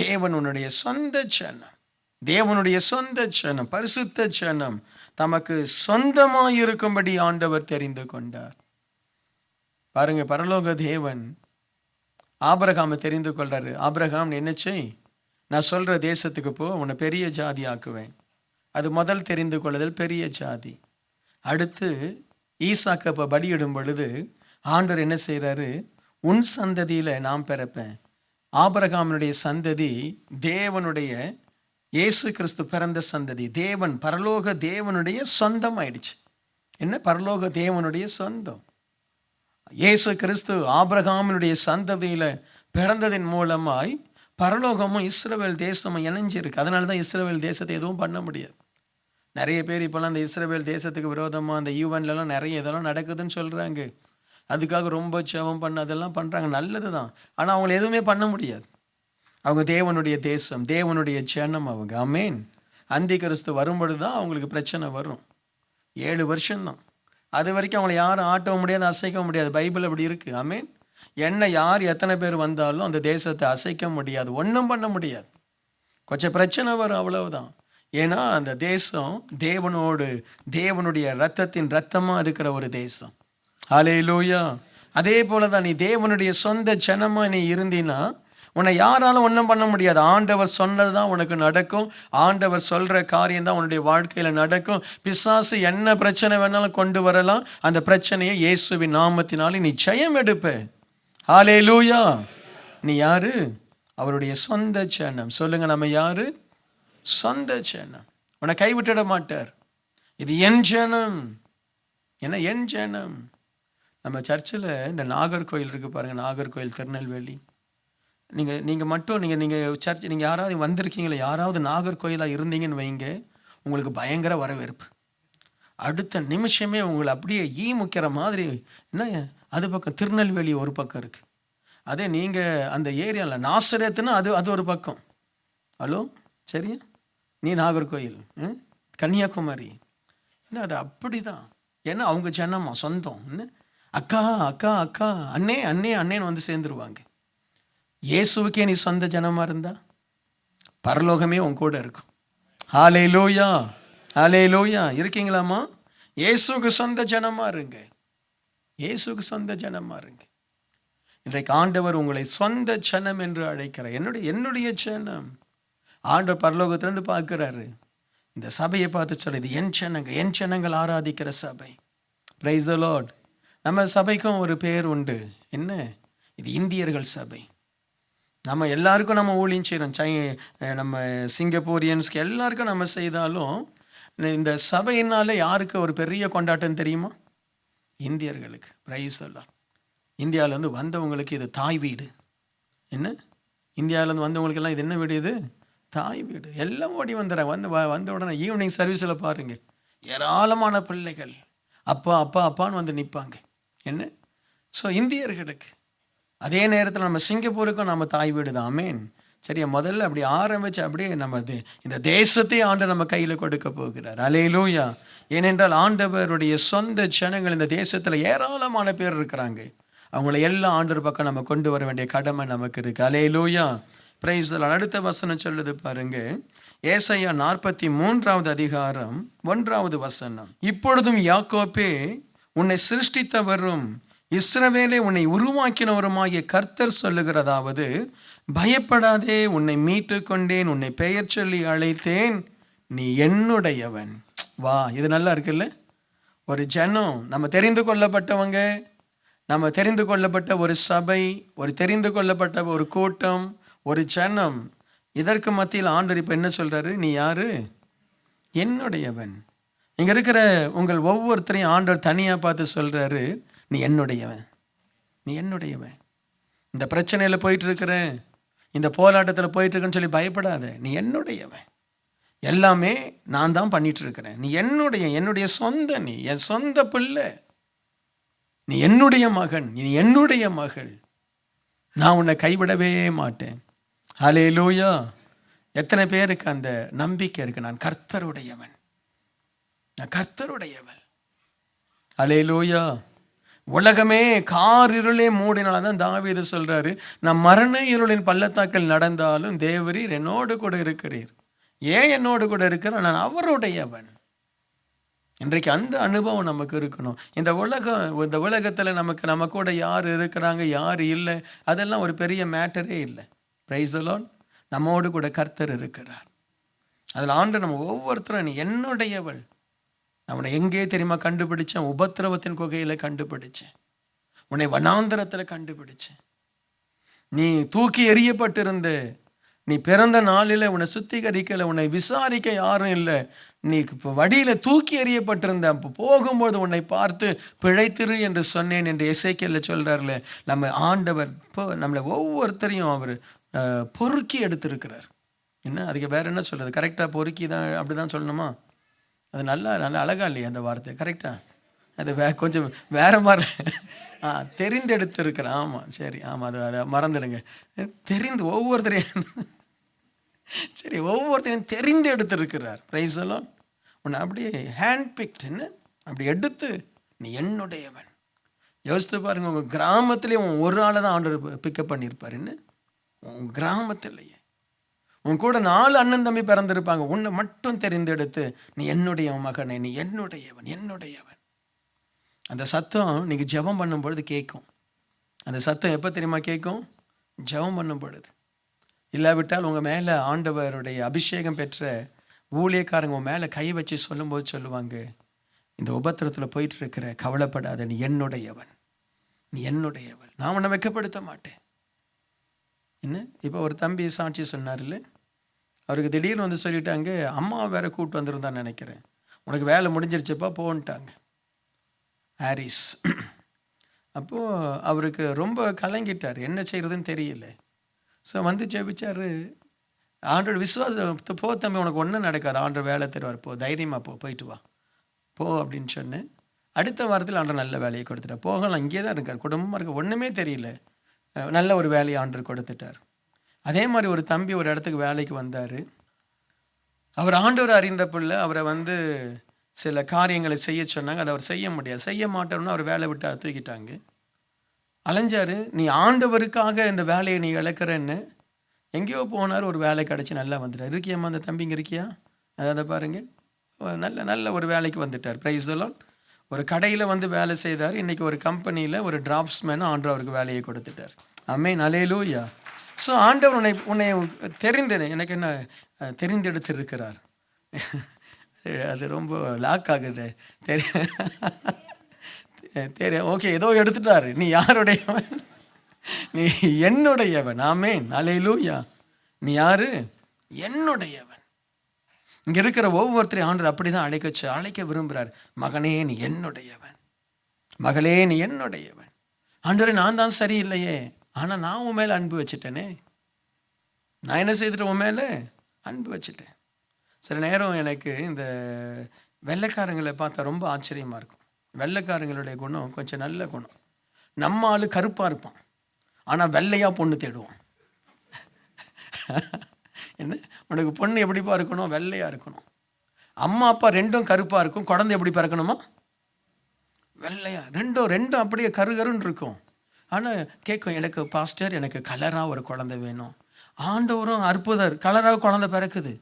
B: தேவன் உன்னுடைய சொந்த ஜனம், தேவனுடைய சொந்த ஜனம், பரிசுத்த ஜனம், தமக்கு சொந்தமாயிருக்கும்படி ஆண்டவர் தெரிந்து கொண்டார். பாருங்க, பரலோக தேவன் ஆபிரகாமை தெரிந்து கொள்றாரு. ஆபிரகாம், என்ன செய்? நான் சொல்ற தேசத்துக்கு போ, உன்னை பெரிய ஜாதி ஆக்குவேன். அது முதல் தெரிந்து கொள்ளுதல், பெரிய ஜாதி. அடுத்து ஈசாக்கு அப்போ பலியிடும் பொழுது ஆண்டவர் என்ன செய்கிறாரு? உன் சந்ததியில் நான் பிறப்பேன். ஆபிரகாமினுடைய சந்ததி தேவனுடைய இயேசு கிறிஸ்து பிறந்த சந்ததி. தேவன், பரலோக தேவனுடைய சொந்தம் ஆயிடுச்சு. என்ன? பரலோக தேவனுடைய சொந்தம். இயேசு கிறிஸ்து ஆபிரகாமினுடைய சந்ததியில் பிறந்ததின் மூலமாய் பரலோகமும் இஸ்ரவேல் தேசமும் இணைஞ்சிருக்கு. அதனால தான் இஸ்ரவேல் தேசத்தை எதுவும் பண்ண முடியாது. நிறைய பேர் இப்போல்லாம் அந்த இஸ்ரவேல் தேசத்துக்கு விரோதமாக அந்த யூஎன்லாம் நிறைய இதெல்லாம் நடக்குதுன்னு சொல்கிறாங்க. அதுக்காக ரொம்ப ஜெபம் பண்ண அதெல்லாம் பண்ணுறாங்க, நல்லது தான். ஆனால் அவங்கள எதுவுமே பண்ண முடியாது. அவங்க தேவனுடைய தேசம், தேவனுடைய ஜனம் அவங்க. ஆமேன். அந்தி கிறிஸ்து வரும்பொழுது தான் அவங்களுக்கு பிரச்சனை வரும். 7 வருஷம்தான். அது வரைக்கும் அவங்கள யாரும் ஆட்டவும் முடியாது, அசைக்க முடியாது. பைபிள் அப்படி இருக்குது. ஆமேன். என்ன யார் எத்தனை பேர் வந்தாலும் அந்த தேசத்தை அசைக்க முடியாது, ஒன்றும் பண்ண முடியாது. கொஞ்சம் பிரச்சனை வரும், அவ்வளவுதான். ஏன்னா அந்த தேசம் தேவனோடு, தேவனுடைய இரத்தத்தின் இரத்தமாக இருக்கிற ஒரு தேசம். ஹல்லேலூயா. அதே போல தான் நீ தேவனுடைய சொந்த ஜனமாக நீ இருந்தீன்னா உன்னை யாராலும் ஒன்றும் பண்ண முடியாது. ஆண்டவர் சொன்னது தான் உனக்கு நடக்கும். ஆண்டவர் சொல்கிற காரியம் தான் உன்னுடைய வாழ்க்கையில் நடக்கும். பிசாசு என்ன பிரச்சனை வேணாலும் கொண்டு வரலாம். அந்த பிரச்சனையை இயேசுவின் நாமத்தினாலே நீ ஜெயம் எடுப்ப. ஹல்லேலூயா. நீ யாரு? அவருடைய சொந்த ஜனம். சொல்லுங்க, நம்ம யாரு? சொந்த ஜனம். உன்னை கைவிட்டுட மாட்டார். இது என் ஜனம். என்ன? என் ஜனம். நம்ம சர்ச்சில் இந்த நாகர்கோயில் இருக்கு பாருங்க, நாகர்கோயில் திருநெல்வேலி. நீங்கள் மட்டும் நீங்கள் சர்ச், நீங்கள் யாராவது வந்திருக்கீங்களே, யாராவது நாகர்கோயிலாக இருந்தீங்கன்னு வைங்க, உங்களுக்கு பயங்கர வரவேற்பு. அடுத்த நிமிஷமே உங்களை அப்படியே முக்கிற மாதிரி. என்ன, அது பக்கம் திருநெல்வேலி ஒரு பக்கம் இருக்குது. அதே நீங்கள் அந்த ஏரியாவில் நாசரேத்துன்னா அது ஒரு பக்கம். ஹலோ, சரியா? நீ நாகர்கோயில், கன்னியாகுமரி, என்ன அது அப்படி தான். ஏன்னா அவங்க ஜனமா, சொந்தம். என்ன, அக்கா அக்கா அக்கா, அண்ணே அண்ணே அண்ணேன்னு வந்து சேர்ந்துருவாங்க. இயேசுவுக்கே நீ சொந்த ஜனமாக இருந்தா பரலோகமே உன் கூட இருக்கும். ஹல்லேலூயா. ஹல்லேலூயா. இருக்கீங்களாமா? இயேசுக்கு சொந்த ஜனமாக இருங்க. இயேசுக்கு சொந்த ஜனமாக இருங்க. இன்றைக்கு ஆண்டவர் உங்களை சொந்த ஜனம் என்று அழைக்கிறார். என்னுடைய ஜனம். ஆண்டவர் பரலோகத்திலிருந்து பார்க்கிறாரு. இந்த சபையை பார்த்து சொல்ல, இது என் ஜனங்கள் ஆராதிக்கிற சபை. Price the Lord. நம்ம சபைக்கும் ஒரு பேர் உண்டு. என்ன? இது இந்தியர்கள் சபை. நம்ம எல்லாருக்கும் நம்ம ஊழியம் செய்கிறோம். நம்ம சிங்கப்பூரியன்ஸ்க்கு எல்லாருக்கும் நம்ம செய்தாலும் இந்த சபையினால யாருக்கு ஒரு பெரிய கொண்டாட்டம் தெரியுமா? இந்தியர்களுக்கு. Price the Lord. இந்தியாவிலேருந்து வந்தவங்களுக்கு இது தாய் வீடு. என்ன? இந்தியாவிலேருந்து வந்தவங்களுக்கெல்லாம் இது என்ன வீடு? இது தாய் வீடு. எல்லாம் ஓடி வந்துடுறாங்க. வந்த உடனே ஈவினிங் சர்வீஸில் பாருங்கள், ஏராளமான பிள்ளைகள் அப்பா அப்பா அப்பான்னு வந்து நிற்பாங்க. என்ன? ஸோ இந்தியர்களுக்கு. அதே நேரத்தில் நம்ம சிங்கப்பூருக்கும் நம்ம தாய் வீடு தான். ஆமேன். சரியா? முதல்ல அப்படி ஆரம்பித்து அப்படியே நம்ம இந்த தேசத்தை ஆண்டு நம்ம கையில் கொடுக்க போகிறார். அல்லேலூயா. ஏனென்றால் ஆண்டவருடைய சொந்த ஜனங்கள் இந்த தேசத்தில் ஏராளமான பேர் இருக்கிறாங்க. அவங்கள எல்லா ஆண்டவர் பக்கம் நம்ம கொண்டு வர வேண்டிய கடமை நமக்கு இருக்குது. அல்லேலூயா. Praise the lord. அடுத்த வசனம் சொல்லுது பாருங்க, ஏசாயா 43வது அதிகாரம் 1வது வசனம். இப்பொழுதும் யாக்கோபே, உன்னை சிருஷ்டித்தவரும் இஸ்ரவேலே உன்னை உருவாக்கினவருமாகிய கர்த்தர் சொல்லுகிறதாவது, பயப்படாதே, உன்னை மீட்டு கொண்டேன், உன்னை பெயர் சொல்லி அழைத்தேன், நீ என்னுடையவன். வா, இது நல்லா இருக்குல்ல? ஒரு ஜனம், நம்ம தெரிந்து கொள்ளப்பட்டவங்க, நம்ம தெரிந்து கொள்ளப்பட்ட ஒரு சபை, ஒரு தெரிந்து கொள்ளப்பட்ட ஒரு கூட்டம், ஒரு ஜனம். இதற்கு மத்தியில் ஆண்டவர் இப்போ என்ன சொல்றாரு? நீ யாரு? என்னுடையவன். இங்க இருக்கிற உங்கள் ஒவ்வொருத்தரையும் ஆண்டவர் தனியாக பார்த்து சொல்றாரு, நீ என்னுடையவன், நீ என்னுடையவன். இந்த பிரச்சனையில் போயிட்டு இருக்கிற, இந்த போராட்டத்தில் போயிட்டு இருக்கேன்னு சொல்லி பயப்படாத. நீ என்னுடையவன். எல்லாமே நான் தான் பண்ணிட்டு இருக்கிறேன். நீ என்னுடைய சொந்த, நீ என் சொந்த பிள்ளை, நீ என்னுடைய மகன், நீ என்னுடைய மகள். நான் உன்னை கைவிடவே மாட்டேன். ஹல்லேலூயா. எத்தனை பேருக்கு அந்த நம்பிக்கை இருக்கு? நான் கர்த்தருடையவன், நான் கர்த்தருடையவன். ஹல்லேலூயா. உலகமே காரிருளே மூடினால்தான் தாவீது சொல்றாரு, நான் மரண இருளின் பள்ளத்தாக்கில் நடந்தாலும் தேவரீர் என்னோடு கூட இருக்கிறீர். ஏன் என்னோடு கூட இருக்கிற? நான் அவருடையவன். இன்றைக்கு அந்த அனுபவம் நமக்கு இருக்கணும். இந்த உலகத்தில் நம்ம கூட யார் இருக்கிறாங்க, யார் இல்லை, அதெல்லாம் ஒரு பெரிய மேட்டரே இல்லை. Price the Lord. நம்மோடு கூட கர்த்தர் இருக்கிறார். அதில் ஆண்டு நம்ம ஒவ்வொருத்தரும், நீ என்னுடையவள். நான் உன்னை எங்கே தெரியுமா கண்டுபிடிச்சேன்? உபத்திரவத்தின் குகையில் கண்டுபிடிச்சேன். உன்னை வனாந்தரத்தில் கண்டுபிடிச்சேன். நீ தூக்கி எறியப்பட்டிருந்த, நீ பிறந்த நாளில் உன்னை சுத்திகரிக்கலை, உன்னை விசாரிக்க யாரும் இல்லை. நீ இப்போ வடியில் தூக்கி எறியப்பட்டிருந்த, அப்போ போகும்போது உன்னை பார்த்து பிழைத்திரு என்று சொன்னேன் என்று எசேக்கியேல்ல சொல்கிறார்ல. நம்ம ஆண்டவர் இப்போ நம்மளை ஒவ்வொருத்தரையும் அவர் பொறுக்கி எடுத்திருக்கிறார். என்ன அதுக்கு வேற என்ன சொல்கிறது? கரெக்டாக பொறுக்கி தான், அப்படி தான் சொல்லணுமா? அது நல்லா அழகா இல்லையா அந்த வார்த்தை? கரெக்டாக அது கொஞ்சம் வேற மாதிரி தெரிந்தெடுத்திருக்கிறேன். ஆமாம், சரி, ஆமாம், அதை மறந்துடுங்க. ஒவ்வொருத்தரையும் சரி, ஒவ்வொருத்தரையும் தெரிந்து எடுத்திருக்கிறார். Praise the lord. உன்னை அப்படியே ஹேண்ட் பிக்ட், என்ன அப்படி எடுத்து நீ என்னுடையவன். யோசித்து பாருங்க, உங்கள் கிராமத்திலே ஒரு ஆளை தான் ஆண்டவர் பிக்கப் பண்ணியிருப்பார். என்ன உங்கள் கிராமத்திலேயே உன் கூட 4 அண்ணன் தம்பி பிறந்திருப்பாங்க. உன்னை மட்டும் தெரிந்தெடுத்து நீ என்னுடைய மகனே, நீ என்னுடையவன், என்னுடையவன். அந்த சத்தம் நீங்கள் ஜெபம் பண்ணும் பொழுது கேட்கும். அந்த சத்தம் எப்போ தெரியுமா கேட்கும்? ஜெபம் பண்ணும் பொழுது. இல்லாவிட்டால் உங்கள் மேலே ஆண்டவருடைய அபிஷேகம் பெற்ற ஊழியக்காரங்க உன் மேலே கை வச்சு சொல்லும்போது சொல்லுவாங்க, இந்த உபத்திரத்தில் போயிட்டு இருக்கிற, கவலைப்படாத, நீ என்னுடையவன், நீ என்னுடையவன், நான் உன்னை வெட்கப்படுத்த மாட்டேன். என்ன இப்போ ஒரு தம்பி சாட்சி சொன்னார் இல்லை, அவருக்கு திடீர்னு வந்து சொல்லிட்டாங்க, அம்மா வேற கூப்பிட்டு வந்துருந்தான்னு நினைக்கிறேன், உனக்கு வேலை முடிஞ்சிருச்சுப்பா போன்ட்டாங்க ஹாரிஸ். அப்போது அவருக்கு ரொம்ப கலங்கிட்டார், என்ன செய்கிறதுன்னு தெரியல. ஸோ வந்து ஜெபிச்சார். ஆண்டோட விசுவாசத்தை, போ தம்பி, உனக்கு ஒன்றும் நடக்காது, ஆண்டவர் வேலை தருவார், போ, தைரியமாக போயிட்டு வா போ அப்படின்னு சொன்னேன். அடுத்த வாரத்தில் ஆண்டவர் நல்ல வேலையை கொடுத்துட்டார். போகலாம், இங்கே தான் இருக்கார், குடும்பமாக இருக்க, ஒன்றுமே தெரியல, நல்ல ஒரு வேலையை ஆண்டவர் கொடுத்துட்டார். அதே மாதிரி ஒரு தம்பி ஒரு இடத்துக்கு வேலைக்கு வந்தார். அவர் ஆண்டவர் அறிந்த பிள்ளை. அவரை வந்து சில காரியங்களை செய்ய சொன்னாங்க, அதை அவர் செய்ய முடியாது, செய்ய மாட்டோம்னா அவர் வேலை விட்டு தூக்கிட்டாங்க. அலைஞ்சார். நீ ஆண்டவருக்காக இந்த வேலையை நீ இழக்கிறேன்னு எங்கேயோ போனார், ஒரு வேலை கிடச்சி நல்லா வந்துட்டார். இருக்கியாம்மா அந்த தம்பிங்க, இருக்கியா? அதை பாருங்க, நல்ல ஒரு வேலைக்கு வந்துட்டார். Price the Lord. ஒரு கடையில் வந்து வேலை செய்தார். இன்றைக்கி ஒரு கம்பெனியில் ஒரு டிராப்ஸ்மேனாக ஆண்டவர் அவருக்கு வேலையை கொடுத்துட்டார். ஆமென், அல்லேலூயா. ஸோ ஆண்டவர் உன்னை தெரிந்தது, எனக்கு என்ன தெரிந்தெடுத்து இருக்கிறார். அது ரொம்ப லாக் ஆகுது. தெரியும். ஓகே, ஏதோ எடுத்துட்டாரு. நீ யாருடையவன்? நீ என்னுடையவன். ஆமென், அல்லேலூயா. நீ யாரு? என்னுடையவன். இங்க இருக்கிற ஒவ்வொருத்தரையும் ஆண்டவர் அப்படிதான் அழைக்க விரும்புகிறார். மகனே நீ என்னுடையவன், மகளே நீ என்னுடையவன். ஆண்டவரே நான் தான் சரியில்லையே, ஆனால் நான் உன் மேலே அன்பு வச்சுட்டேனே. நான் என்ன செய்துட்டு உன் மேலே அன்பு வச்சுட்டேன். சில நேரம் எனக்கு இந்த வெள்ளைக்காரங்களை பார்த்தா ரொம்ப ஆச்சரியமாக இருக்கும். வெள்ளைக்காரங்களுடைய குணம் கொஞ்சம் நல்ல குணம். நம்ம ஆள் கருப்பாக இருப்பான், ஆனால் வெள்ளையாக பொண்ணு தேடுவோம். என்ன, உனக்கு பொண்ணு எப்படிப்பா இருக்கணும்? வெள்ளையாக இருக்கணும். அம்மா அப்பா ரெண்டும் கருப்பாக இருக்கும், குழந்தை எப்படி பிறக்கணுமா? வெள்ளையா. ரெண்டும் அப்படியே கருகருன்னு இருக்கும். ஆனால் கேட்கும், எனக்கு பாஸ்டர் எனக்கு கலராக ஒரு குழந்தை வேணும். ஆண்டவரும் அற்புதர், கலராக குழந்தை பிறக்குது.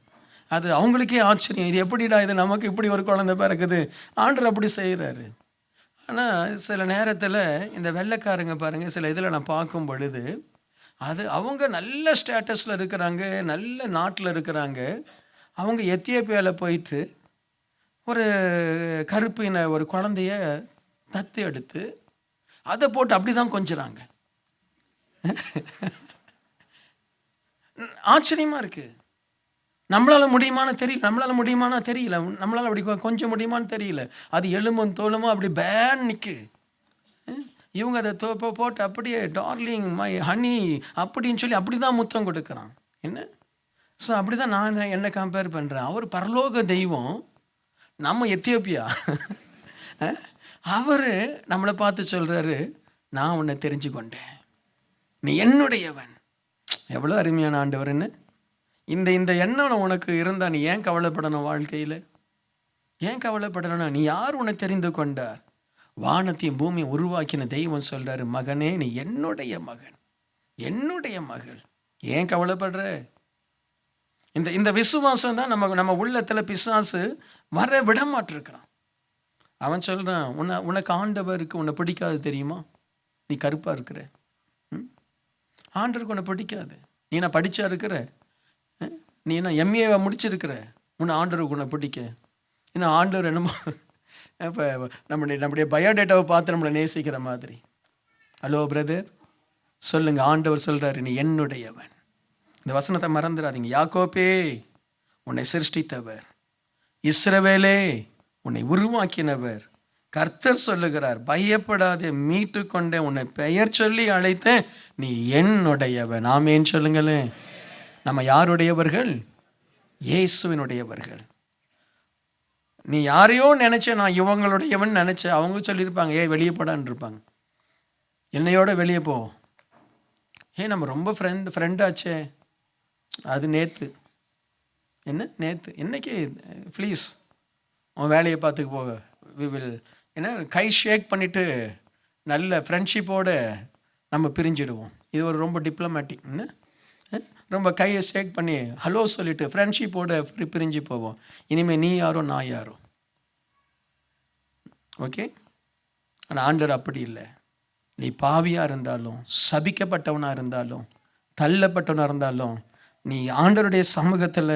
B: அது அவங்களுக்கே ஆச்சரியம், இது எப்படிடா, இது நமக்கு இப்படி ஒரு குழந்தை பிறக்குது. ஆண்டவர் அப்படி செய்கிறாரு. ஆனால் சில நேரத்தில் இந்த வெள்ளைக்காரங்க பாருங்கள், சில இதில் நான் பார்க்கும் பொழுது அது அவங்க நல்ல ஸ்டேட்டஸில் இருக்கிறாங்க, நல்ல நாட்டில் இருக்கிறாங்க. அவங்க எத்தியோப்பியாவில் போயிட்டு ஒரு கருப்பின ஒரு குழந்தைய தத்து எடுத்து அதை போட்டு அப்படி தான் கொஞ்சுறாங்க. ஆச்சரியமாக இருக்குது. நம்மளால் முடியுமான்னு தெரியல, நம்மளால் அப்படி கொஞ்சம் முடியுமான்னு தெரியல. அது எலும்பும் தோலுமோ அப்படி பேன் நிற்கு. இவங்க அதை போட்டு அப்படியே டார்லிங் மை ஹனி அப்படின்னு சொல்லி அப்படி தான் முத்தம் கொடுக்குறான். என்ன? ஸோ அப்படி தான் நான் என்ன கம்பேர் பண்ணுறேன். அவர் பரலோக தெய்வம், நம்ம எத்தியோப்பியா. அவர் நம்மளை பார்த்து சொல்கிறாரு, நான் உன்னை தெரிஞ்சு கொண்டேன், நீ என்னுடையவன். எவ்வளோ அருமையான ஆண்டவர்ன்னு. இந்த எண்ணம் உனக்கு இருந்தால் நீ ஏன் கவலைப்படணும்? வாழ்க்கையில் ஏன் கவலைப்படணும்? நீ யார் உன்னை தெரிந்து கொண்டார்? வானத்தையும் பூமியை உருவாக்கின தெய்வம் சொல்கிறாரு, மகனே நீ என்னுடைய மகன், என்னுடைய மகள். ஏன் கவலைப்படுற? இந்த விசுவாசம் தான் நம்ம உள்ளத்தில் பிசாசு வர விட மாட்டிருக்கிறான். அவன் சொல்கிறான், உனக்கு ஆண்டவருக்கு உன்னை பிடிக்காது தெரியுமா? நீ கருப்பாக இருக்கிற, ஆண்டவருக்கு உன்னை பிடிக்காது. நீ நான் படித்தா இருக்கிற, நீ என்ன எம்ஏவை முடிச்சிருக்கிற, உன்னை ஆண்டவருக்கு உன்னை பிடிக்க. இன்னும் ஆண்டவர் என்னமோ இப்போ நம்முடைய பயோடேட்டாவை பார்த்து நம்மளை நேசிக்கிற மாதிரி. ஹலோ பிரதர், சொல்லுங்கள், ஆண்டவர் சொல்கிறாரு, நீ என்னுடையவன். இந்த வசனத்தை மறந்துடாதீங்க. யாக்கோபே உன்னை சிருஷ்டித்தவர், இஸ்ரவேலே உன்னை உருவாக்கினவர். கர்த்தர் சொல்லுகிறார், பயப்படாதே, மீட்டு கொண்டேன், உன்னை பெயர் சொல்லி அழைத்தேன், நீ என்னுடையவன். ஆமேன்னு சொல்லுங்களேன். நம்ம யாருடையவர்கள்? இயேசுவினுடையவர்கள். நீ யாரையோ நினச்ச, நான் இவங்களுடையவன் நினச்சேன், அவங்க சொல்லியிருப்பாங்க, வெளியே போடான்னு இருப்பாங்க. என்னையோட வெளியே போ. நம்ம ரொம்ப ஃப்ரெண்டாச்சே. அது நேற்று என்னைக்கு ப்ளீஸ் உன் வேலையை பார்த்துக்கு போக. என்ன கை ஷேக் பண்ணிவிட்டு நல்ல ஃப்ரெண்ட்ஷிப்போடு நம்ம பிரிஞ்சிடுவோம். இது ஒரு ரொம்ப டிப்ளமேட்டிக். ரொம்ப கையை ஷேக் பண்ணி ஹலோ சொல்லிவிட்டு ஃப்ரெண்ட்ஷிப்போடு பிரிஞ்சு போவோம். இனிமேல் நீ யாரோ நான் யாரோ. ஓகே. ஆனால் ஆண்டவர் அப்படி இல்லை. நீ பாவியாக இருந்தாலும், சபிக்கப்பட்டவனாக இருந்தாலும், தள்ளப்பட்டவனாக இருந்தாலும், நீ ஆண்டவருடைய சமூகத்தில்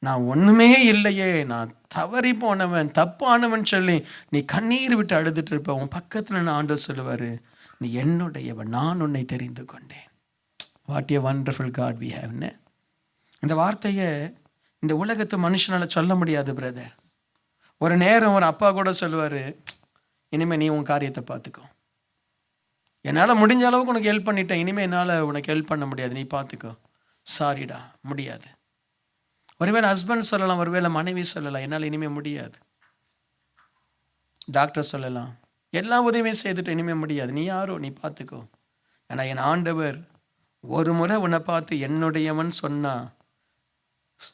B: நான் ஒன்றுமே இல்லையே, நான் தவறி போனவன், தப்பானவன் சொல்லி நீ கண்ணீர் விட்டு அழுதுட்டு இருப்ப. உன் பக்கத்தில் நான் ஆண்டவர் சொல்லுவார், நீ என்னுடையவன், நான் உன்னை தெரிந்து கொண்டேன். What a wonderful God we ஹேவ்னு. இந்த வார்த்தையை இந்த உலகத்து மனுஷனால் சொல்ல முடியாது பிரதர். ஒரு நேரம் ஒரு அப்பா கூட சொல்லுவார், இனிமேல் நீ உன் காரியத்தை பார்த்துக்கோ, என்னால் முடிஞ்ச அளவுக்கு உனக்கு ஹெல்ப் பண்ணிட்டேன், இனிமேல் என்னால் உனக்கு ஹெல்ப் பண்ண முடியாது, நீ பார்த்துக்கோ. சாரிடா, முடியாது. ஒருவேளை ஹஸ்பண்ட் சொல்லலாம், ஒருவேளை மனைவி சொல்லலாம், என்னால் இனிமேல் முடியாது. டாக்டர் சொல்லலாம், எல்லா உதவியும் செய்துட்டு இனிமேல் முடியாது, நீ யாரோ, நீ பார்த்துக்கோ. ஏன்னா என் ஆண்டவர் ஒரு முறை உன்னை பார்த்து என்னுடையவன் சொன்னா,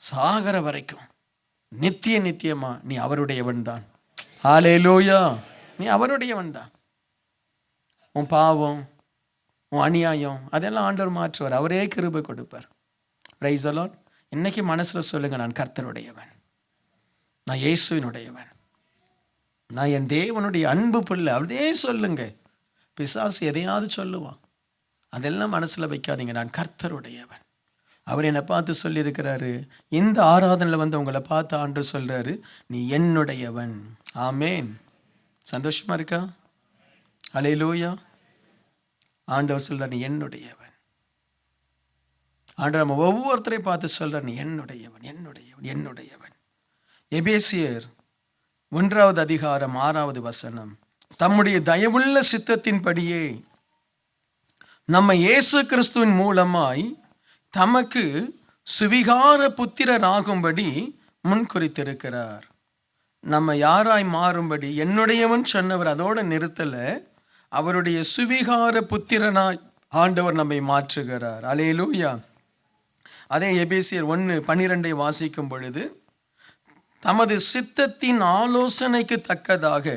B: சாகர வரைக்கும் நித்தியமா நீ அவருடையவன் தான். ஹல்லேலூயா, நீ அவருடையவன் தான். உன் பாவம், உன் அநியாயம் அதெல்லாம் ஆண்டவர் மாற்றுவார், அவரே கிருபை கொடுப்பார். Price the Lord. இன்னைக்கு மனசில் சொல்லுங்க, நான் கர்த்தருடையவன், நான் இயேசுவினுடையவன், நான் என் தேவனுடைய அன்பு பிள்ளை. அப்படியே சொல்லுங்க. பிசாசு எதையாவது சொல்லுவான், அதெல்லாம் மனசில் வைக்காதீங்க. நான் கர்த்தருடையவன், அவர் என்னை பார்த்து சொல்லியிருக்கிறாரு, இந்த ஆராதனையில் வந்து உங்களை பார்த்து ஆண்டவர் சொல்றாரு, நீ என்னுடையவன். ஆமேன். சந்தோஷமா இருக்கா? அல்லேலூயா. ஆண்டவர் சொல்றார், நீ என்னுடையவன். ஆண்டவர் நம்ம ஒவ்வொருத்தரையும் பார்த்து சொல்றார், நீ என்னுடையவன், என்னுடையவன், என்னுடையவன். எபேசியர் 1வது அதிகாரம் 6வது வசனம், தம்முடைய தயவுள்ள சித்தத்தின்படியே நம்ம இயேசு கிறிஸ்துவின் மூலமாய் தமக்கு சுவிகார புத்திரராகும்படி முன்குறித்திருக்கிறார். நம்ம யாராய் மாறும்படி என்னுடையவன் சொன்னவர் அதோட நிறுத்தல, அவருடைய சுவிகார புத்திரனாய் ஆண்டவர் நம்மை மாற்றுகிறார். அல்லேலூயா. அதே எபேசியர் 1:12 வாசிக்கும் பொழுது, தமது சித்தத்தின் ஆலோசனைக்கு தக்கதாக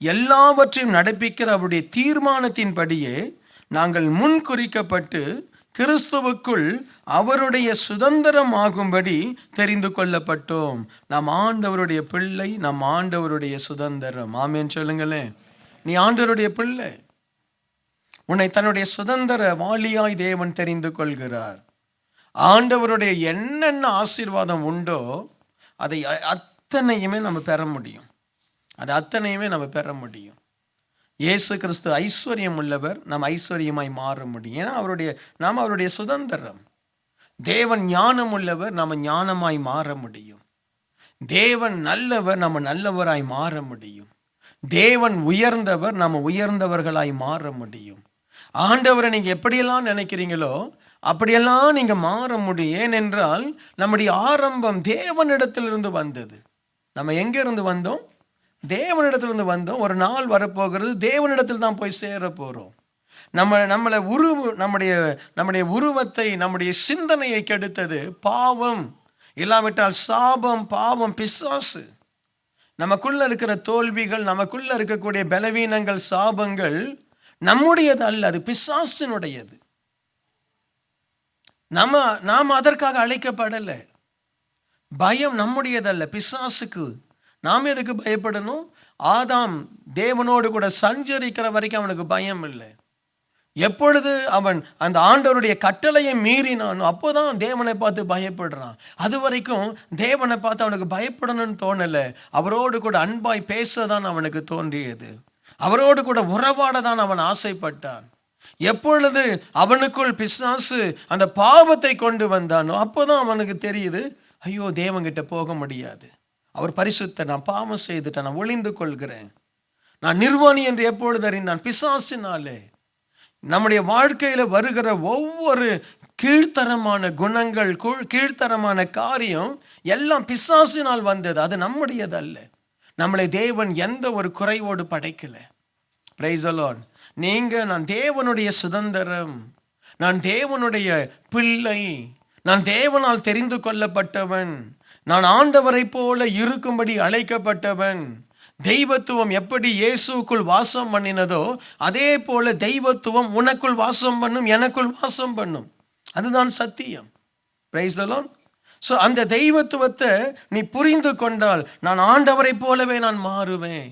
B: எல்லாவற்றையும் நடப்பிக்கிற அவருடைய தீர்மானத்தின்படியே நாங்கள் முன்குறிக்கப்பட்டு கிறிஸ்துவுக்குள் அவருடைய சுதந்திரம் ஆகும்படி தெரிந்து கொள்ளப்பட்டோம். நம் ஆண்டவருடைய பிள்ளை, நம் ஆண்டவருடைய சுதந்திரம். ஆமேன் சொல்லுங்களேன். நீ ஆண்டவருடைய பிள்ளை. உன்னை தன்னுடைய சுதந்திர வாளியாய் தேவன் தெரிந்து கொள்கிறார். ஆண்டவருடைய என்னென்ன ஆசீர்வாதம் உண்டோ அதை அத்தனையுமே நம்ம பெற முடியும். அது அத்தனையுமே நம்ம பெற முடியும். இயேசு கிறிஸ்து ஐஸ்வர்யம் உள்ளவர், நம்ம ஐஸ்வர்யமாய் மாற முடியும். ஏன்னா நாம் அவருடைய சுதந்திரம். தேவன் ஞானம் உள்ளவர், நம்ம ஞானமாய் மாற முடியும். தேவன் நல்லவர், நம்ம நல்லவராய் மாற முடியும். தேவன் உயர்ந்தவர், நம்ம உயர்ந்தவர்களாய் மாற முடியும். ஆண்டவரை நீங்க எப்படியெல்லாம் நினைக்கிறீங்களோ அப்படியெல்லாம் நீங்க மாற முடியும். ஏனென்றால் நம்முடைய ஆரம்பம் தேவனிடத்திலிருந்து வந்தது. நம்ம எங்க இருந்து வந்தோம்? தேவனிடத்திலிருந்து வந்தோம். ஒரு நாள் வரப்போகிறது, தேவனிடத்தில் தான் போய் சேர போறோம். நம்முடைய உருவத்தை, நம்முடைய சிந்தனையை கெடுத்தது பாவம், இல்லாவிட்டால் சாபம், பாவம், பிசாசு. நமக்குள்ள இருக்கிற தோல்விகள், நமக்குள்ள இருக்கக்கூடிய பலவீனங்கள், சாபங்கள் நம்முடையது அல்ல, அது பிசாசினுடையது. நாம் அதற்காக அழைக்கப்படலை. பயம் நம்முடையதல்ல, பிசாசுக்கு. நாம் எதுக்கு பயப்படணும்? ஆதாம் தேவனோடு கூட சஞ்சரிக்கிற வரைக்கும் அவனுக்கு பயம் இல்லை. எப்பொழுது அவன் அந்த ஆண்டவருடைய கட்டளையை மீறினானோ அப்போதான் தேவனை பார்த்து பயப்படுறான். அது வரைக்கும் தேவனை பார்த்து அவனுக்கு பயப்படணும்னு தோணலை. அவரோடு கூட அன்பாய் பேசதான் அவனுக்கு தோன்றியது. அவரோடு கூட உறவாட தான் அவன் ஆசைப்பட்டான். எப்பொழுது அவனுக்குள் பிசாசு அந்த பாவத்தை கொண்டு வந்தானோ அப்போதான் அவனுக்கு தெரியுது, ஐயோ தேவன்கிட்ட போக முடியாது, அவர் பரிசுத்த, நான் பாவம் செய்துட்டேன், நான் ஒளிந்து கொள்கிறேன், நான் நிர்வாணி என்று எப்பொழுது அறிந்தான்? பிசாசினாலே. நம்முடைய வாழ்க்கையில வருகிற ஒவ்வொரு கீழ்த்தரமான குணங்கள், கீழ்த்தரமான காரியம் எல்லாம் பிசாசினால் வந்தது. அது நம்முடையது அல்ல. நம்மளை தேவன் எந்த ஒரு குறைவோடு படைக்கல. Price the Lord. நான் தேவனுடைய சுதந்திரம், நான் தேவனுடைய பிள்ளை, நான் தேவனால் தெரிந்து கொள்ளப்பட்டவன், நான் ஆண்டவரை போல இருக்கும்படி அழைக்கப்பட்டவன். தெய்வத்துவம் எப்படி இயேசுக்குள் வாசம் பண்ணினதோ அதே போல தெய்வத்துவம் உனக்குள் வாசம் பண்ணும், எனக்குள் வாசம் பண்ணும். அதுதான் சத்தியம். Price the Lord. ஸோ அந்த தெய்வத்துவத்தை நீ புரிந்து கொண்டால் நான் ஆண்டவரை போலவே நான் மாறுவேன்.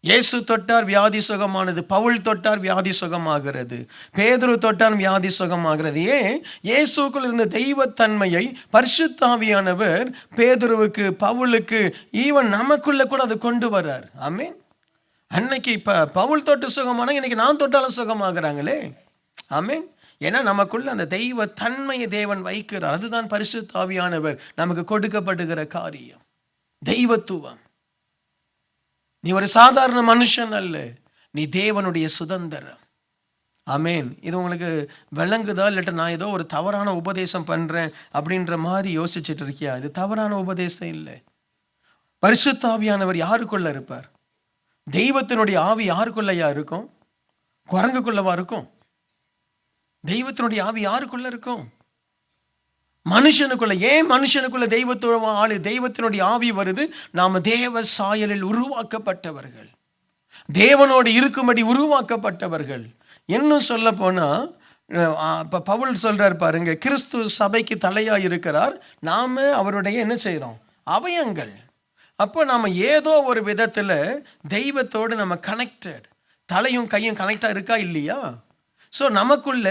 B: இயேசு தொட்டார் வியாதி சுகமானது, பவுல் தொட்டார் வியாதி சுகமாகிறது, பேதுரு தொட்டார் வியாதி சுகமாகிறது. ஏன்? இயேசுக்குள் இருந்த தெய்வத்தன்மையை பரிசுத்த ஆவியானவர் பேதுருவுக்கு, பவுலுக்கு, ஈவன் நமக்குள்ள கூட அதை கொண்டு வர்றார். ஆமென். அன்னைக்கு பவுல் தொட்டு சுகமான இன்னைக்கு நான் தொட்டாலும் சுகமாகறாங்களே. ஆமென். ஏன்னா நமக்குள்ள அந்த தெய்வ தன்மையை தேவன் வைக்கிறார். அதுதான் பரிசுத்த ஆவியானவர் நமக்கு கொடுக்கப்படுகிற காரியம், தெய்வத்துவம். நீ ஒரு சாதாரண மனுஷன் அல்ல, நீ தேவனுடைய சுதந்திரம். ஆமேன். இது உங்களுக்கு விளங்குதா? இல்லாட்ட நான் ஏதோ ஒரு தவறான உபதேசம் பண்றேன் அப்படின்ற மாதிரி யோசிச்சுட்டு இருக்கியா? இது தவறான உபதேசம் இல்லை. பரிசுத்த ஆவியானவர் யாருக்குள்ள இருப்பார்? தெய்வத்தினுடைய ஆவி யாருக்குள்ளயா இருக்கும்? குரங்குக்குள்ளவா இருக்கும்? தெய்வத்தினுடைய ஆவி யாருக்குள்ள இருக்கும்? மனுஷனுக்குள்ள. ஏன் மனுஷனுக்குள்ள தெய்வத்தினுடைய ஆவி வருது? நாம தேவ சாயலில் உருவாக்கப்பட்டவர்கள், தேவனோடு இருக்கும்படி உருவாக்கப்பட்டவர்கள். இன்னும் சொல்ல போனா பவுல் சொல்றார் பாருங்க, கிறிஸ்து சபைக்கு தலையா இருக்கிறார், நாம அவருடைய என்ன செய்யறோம்? அவயங்கள். அப்போ நாம ஏதோ ஒரு விதத்துல தெய்வத்தோடு நம்ம கனெக்டட், தலையும் கையும் கனெக்டா இருக்கா இல்லையா? ஸோ நமக்குள்ள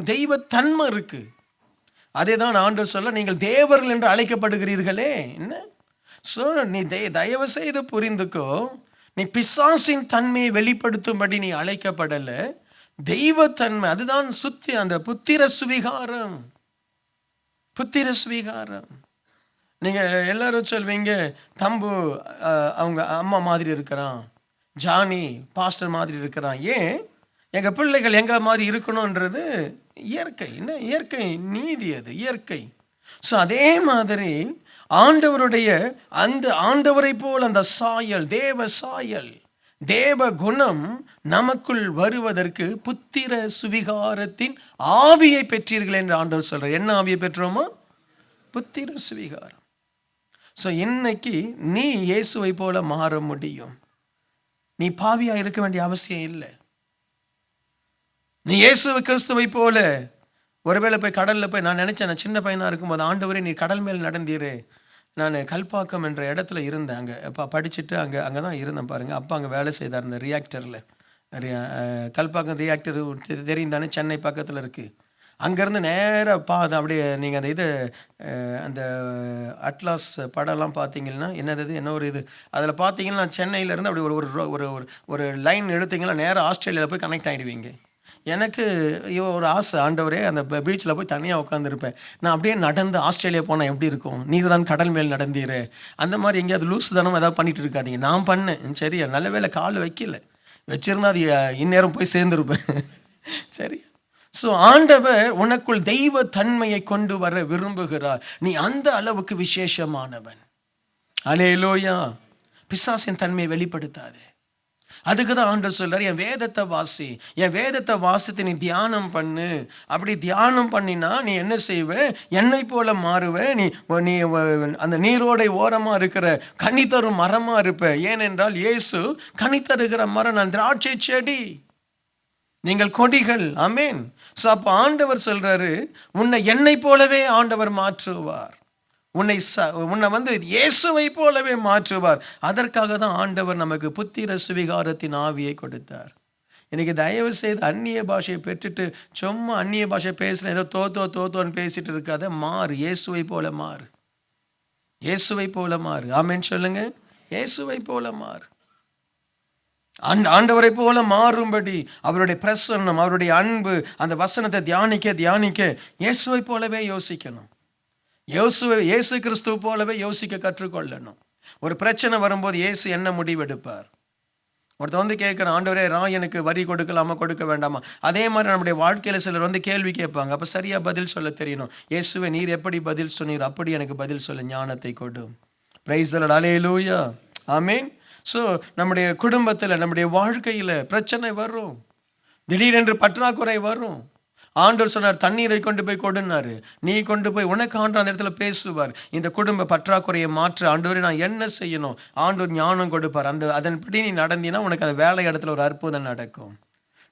B: தெய்வத்தன்மை இருக்கு. அதே தான் ஆண்டவர் சொல்ல, நீங்கள் தேவர்கள் என்று அழைக்கப்படுகிறீர்களே. என்ன ஸோ நீ தயவு செய்து புரிந்துக்கோ, நீ பிசாசின் தன்மையை வெளிப்படுத்தும்படி நீ அழைக்கப்படலை, தெய்வத்தன்மை. அதுதான் அந்த புத்திர சுவிகாரம். புத்திர சுவிகாரம். நீங்கள் எல்லாரும் சொல்வீங்க, தம்பு அவங்க அம்மா மாதிரி இருக்கிறான், ஜானி பாஸ்டர் மாதிரி இருக்கிறான். ஏன் எங்கள் பிள்ளைகள் எங்கள் மாதிரி இருக்கணுன்றது இயற்கை. என்ன இயற்கை நீதி, அது இயற்கை. ஸோ அதே மாதிரி ஆண்டவருடைய அந்த ஆண்டவரை போல் அந்த சாயல், தேவ சாயல், தேவ குணம் நமக்குள் வருவதற்கு புத்திர சுவிகாரத்தின் ஆவியை பெற்றீர்கள் என்று ஆண்டவர் சொல்றார். என்ன ஆவியை பெற்றோமா? புத்திர சுவிகாரம். ஸோ இன்னைக்கு நீ இயேசுவை போல மாற முடியும். நீ பாவியா இருக்க வேண்டிய அவசியம் இல்லை. நீ இயேசு கிறிஸ்துவை போல ஒருவேளை போய் கடலில் போய், நான் நினச்சேன், நான் சின்ன பையனாக இருக்கும்போது, ஆண்டவரே நீ கடல் மேல் நடந்தீரு. நான் கல்பாக்கம் என்ற இடத்துல இருந்தேன். அங்கே அப்போ படிச்சுட்டு அங்கே தான் இருந்தேன் பாருங்கள். அப்பா அங்கே வேலை செய்தார் இந்த ரியாக்டரில். கல்பாக்கம் ரியாக்டர் தெரியும் தானே, சென்னை பக்கத்தில் இருக்குது. அங்கேருந்து நேராக அது அப்படியே நீங்கள் அந்த அந்த அட்லாஸ் படம்லாம் பார்த்தீங்கன்னா, என்ன ஒரு அதில் பார்த்தீங்கன்னா சென்னையிலேருந்து அப்படி ஒரு ஒரு லைன் எடுத்தீங்கன்னா நேராக ஆஸ்திரேலியாவில் போய் கனெக்ட் ஆகிடுவீங்க. எனக்கு ஒரு ஆசை, ஆண்டவரே அந்த பீச்சில் போய் தனியாக உட்காந்துருப்பேன். நான் அப்படியே நடந்து ஆஸ்திரேலியா போனால் எப்படி இருக்கும்? நீர் தான் கடல் மேல் நடந்தீர். அந்த மாதிரி எங்கேயாவது லூஸ் தானே ஏதாவது பண்ணிட்டு இருக்காதீங்க. நான் பண்ணேன், சரியா? நல்ல வேலை கால் வைக்கல, வச்சிருந்தா அது இந்நேரம் போய் சேர்ந்துருப்பேன். சரி. ஸோ ஆண்டவர் உனக்குள் தெய்வ தன்மையை கொண்டு வர விரும்புகிறார். நீ அந்த அளவுக்கு விசேஷமானவன். அல்லேலூயா. பிசாசின் தன்மையை வெளிப்படுத்தாது. அதுக்கு தான் ஆண்டவர் சொல்றார், என் வேதத்தை வாசி, என் வேதத்தை வாசித்து நீ தியானம் பண்ணு. அப்படி தியானம் பண்ணினா நீ என்ன செய்வ? என்னை போல மாறுவ. நீ அந்த நீரோடை ஓரமாக இருக்கிற கனி தரும் மரமாக இருப்ப. ஏனென்றால் இயேசு கனி தருகிற மரம், நான் திராட்சை செடி, நீங்கள் கொடிகள். ஆமேன். ஸோ அப்போ ஆண்டவர் சொல்றாரு, உன்னை என்னை போலவே ஆண்டவர் மாற்றுவார். உன்னை இயேசுவை போலவே மாற்றுவார். அதற்காக தான் ஆண்டவர் நமக்கு புத்திர சுவிகாரத்தின் ஆவியை கொடுத்தார். இன்னைக்கு தயவு செய்து அந்நிய பாஷையை பெற்றுட்டு சும்மா அந்நிய பாஷை பேசுகிறேன், ஏதோ தோத்தோன்னு பேசிட்டு இருக்காத. மாறு, இயேசுவை போல மாறு, இயேசுவை போல மாறு. ஆமென் சொல்லுங்க. இயேசுவை போல மாறு. ஆண்டவரை போல மாறும்படி அவருடைய பிரசன்னம், அவருடைய அன்பு, அந்த வசனத்தை தியானிக்க இயேசுவை போலவே யோசிக்கணும். இயேசு கிறிஸ்துவ போலவே யோசிக்க கற்றுக்கொள்ளணும். ஒரு பிரச்சனை வரும்போது இயேசு என்ன முடிவெடுப்பார்? ஒருத்தர் கேட்குறான், ஆண்டவரே எனக்கு வரி கொடுக்கலாமா கொடுக்க வேண்டாமா? அதே மாதிரி நம்முடைய வாழ்க்கையில் சிலர் கேள்வி கேட்பாங்க. அப்போ சரியாக பதில் சொல்ல தெரியணும். இயேசுவே, நீர் எப்படி பதில் சொன்னீர், அப்படி எனக்கு பதில் சொல்ல ஞானத்தை கொடு. Price the lord. Hallelujah. Amen. So நம்முடைய குடும்பத்தில், நம்முடைய வாழ்க்கையில் பிரச்சனை வரும், திடீரென்று பற்றாக்குறை வரும். ஆண்டவர் சொன்னார், தண்ணீரை கொண்டு போய் கொடுனாரு. நீ கொண்டு போய் உனக்கு ஆண்டவர் அந்த இடத்துல பேசுவார். இந்த குடும்ப பற்றாக்குறையை மாற்ற ஆண்டவரே நான் என்ன செய்யணும்? ஆண்டவர் ஞானம் கொடுப்பார். அதன்படி நீ நடந்தினா உனக்கு அந்த வேலை இடத்துல ஒரு அற்புதம் நடக்கும்.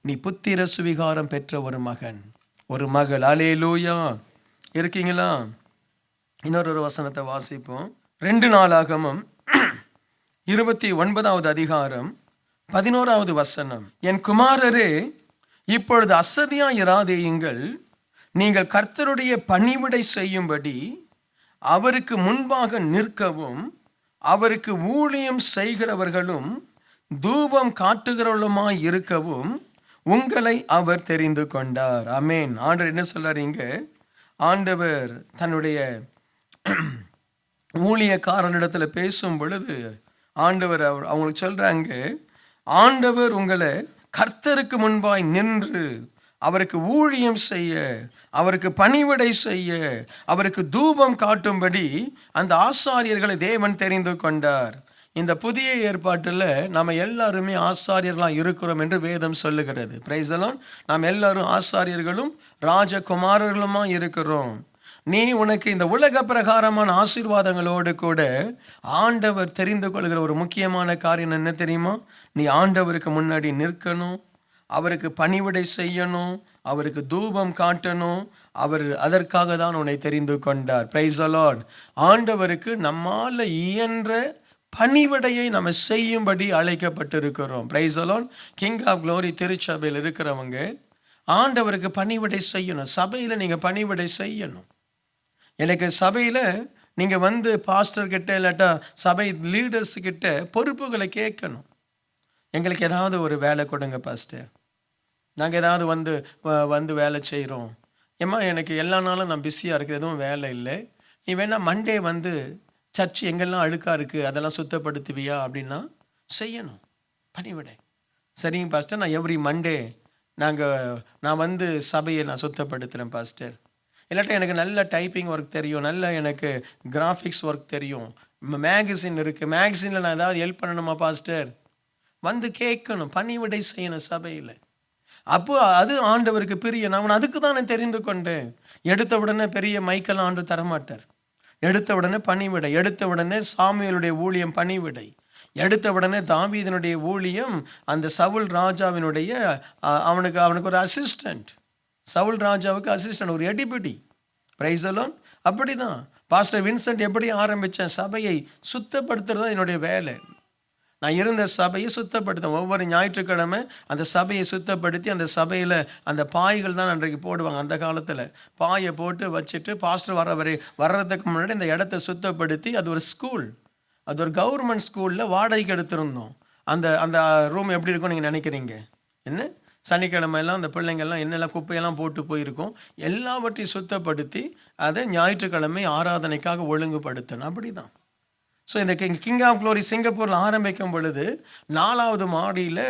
B: நீ புத்திர சுவிகாரம் பெற்ற ஒரு மகன், ஒரு மகள். அல்லேலூயா. இருக்கீங்களா? இன்னொரு வசனத்தை வாசிப்போம். 2 நாளாகமம் 29வது அதிகாரம் 11வது வசனம். என் குமாரரே, இப்பொழுது அசதியாயிராதேயுங்கள். நீங்கள் கர்த்தருடைய பணிவிடை செய்யும்படி அவருக்கு முன்பாக நிற்கவும், அவருக்கு ஊழியம் செய்கிறவர்களும் தூபம் காட்டுகிறவர்களுமாய் இருக்கவும் உங்களை அவர் தெரிந்து கொண்டார். ஆமென். ஆண்டவர் என்ன சொல்றாருங்க? ஆண்டவர் தன்னுடைய ஊழியக்காரனிடத்துல பேசும் பொழுது ஆண்டவர் அவங்களுக்கு சொல்றாங்க, ஆண்டவர் உங்களை கர்த்தருக்கு முன்பாய் நின்று அவருக்கு ஊழியம் செய்ய, அவருக்கு பணிவிடை செய்ய, அவருக்கு தூபம் காட்டும்படி அந்த ஆசாரியர்களை தேவன் தெரிந்து கொண்டார். இந்த புதிய ஏற்பாட்டில் நம்ம எல்லாருமே ஆசாரியர்களாக இருக்கிறோம் என்று வேதம் சொல்லுகிறது. Price the Lord. நாம் எல்லாரும் ஆசாரியர்களும் ராஜகுமாரர்களுமா இருக்கிறோம். நீ உனக்கு இந்த உலக பிரகாரமான ஆசீர்வாதங்களோடு கூட ஆண்டவர் தெரிந்து கொள்கிற ஒரு முக்கியமான காரியம் என்ன தெரியுமா? நீ ஆண்டவருக்கு முன்னாடி நிற்கணும், அவருக்கு பணிவிடை செய்யணும், அவருக்கு தூபம் காட்டணும். அவர் அதற்காக தான் உன்னை தெரிந்து கொண்டார். Praise the Lord. ஆண்டவருக்கு நம்மால் இயன்ற பணிவிடையை நம்ம செய்யும்படி அழைக்கப்பட்டிருக்கிறோம். Praise the Lord. King of Glory திருச்சபையில் இருக்கிறவங்க ஆண்டவருக்கு பணிவிடை செய்யணும். சபையில் நீங்கள் பணிவிடை செய்யணும். எனக்கு சபையில் நீங்கள் வந்து பாஸ்டர்கிட்ட இல்லாட்டா சபை லீடர்ஸுக்கிட்ட பொறுப்புகளை கேட்கணும். எங்களுக்கு ஏதாவது ஒரு வேலை கொடுங்க பாஸ்டர், நாங்கள் ஏதாவது வந்து வேலை செய்கிறோம். ஏம்மா எனக்கு எல்லா நாளும் நான் பிஸியாக இருக்குது, எதுவும் வேலை இல்லை, நீ வேணால் மண்டே வந்து சர்ச் எங்கெல்லாம் அழுக்காக இருக்குது அதெல்லாம் சுத்தப்படுத்துவியா அப்படின்னா செய்யணும், பணிவிடை. சரிங்க பாஸ்டர், நான் எவ்ரி மண்டே நான் வந்து சபையை நான் சுத்தப்படுத்துகிறேன் பாஸ்டர். இல்லாட்டா எனக்கு நல்ல டைப்பிங் ஒர்க் தெரியும், நல்ல எனக்கு கிராஃபிக்ஸ் ஒர்க் தெரியும், மேகசின் இருக்குது, மேகசினில் நான் ஏதாவது ஹெல்ப் பண்ணணுமா பாஸ்டர், வந்து கேட்கணும், பணிவிடை செய்யணும் சபையில். அப்போ அது ஆண்டவருக்கு பிரியம். நான் அதுக்கு தான் நான் தெரிந்து கொண்டேன். எடுத்த உடனே பெரிய மைக்கெல்லாம் ஆண்டு தரமாட்டார். எடுத்த உடனே பணிவிடை, எடுத்த உடனே சாமுவேலுடைய ஊழியம் பணிவிடை, எடுத்த உடனே தாவீதினுடைய ஊழியம் அந்த சவுல் ராஜாவினுடைய அவனுக்கு ஒரு அசிஸ்டண்ட், சவுல் ராஜாவுக்கு அசிஸ்டன்ட், ஒரு எடிபிடி. Praise alone. அப்படிதான் பாஸ்டர் வின்சென்ட் எப்படி ஆரம்பித்தேன், சபையை சுத்தப்படுத்துறது தான் என்னுடைய வேலை. நான் இருந்த சபையை சுத்தப்படுத்தேன். ஒவ்வொரு ஞாயிற்றுக்கிழமை அந்த சபையை சுத்தப்படுத்தி, அந்த சபையில் அந்த பாய்கள் தான் அன்றைக்கு போடுவாங்க. அந்த காலத்தில் பாயை போட்டு வச்சுட்டு பாஸ்டர் வர்றதுக்கு முன்னாடி இந்த இடத்த சுத்தப்படுத்தி, அது ஒரு ஸ்கூல், அது ஒரு கவர்மெண்ட் ஸ்கூலில் வாடகைக்கு எடுத்திருந்தோம். அந்த ரூம் எப்படி இருக்கும் நீங்கள் நினைக்கிறீங்க? என்ன சனிக்கிழமையெல்லாம் அந்த பிள்ளைங்கள்லாம் என்னெல்லாம் குப்பையெல்லாம் போட்டு போயிருக்கோம், எல்லாவற்றையும் சுத்தப்படுத்தி அதை ஞாயிற்றுக்கிழமை ஆராதனைக்காக ஒழுங்குபடுத்தணும். அப்படி தான். ஸோ இந்த கிங் ஆஃப் க்ளோரி சிங்கப்பூரில் ஆரம்பிக்கும் பொழுது 4வது மாடியில்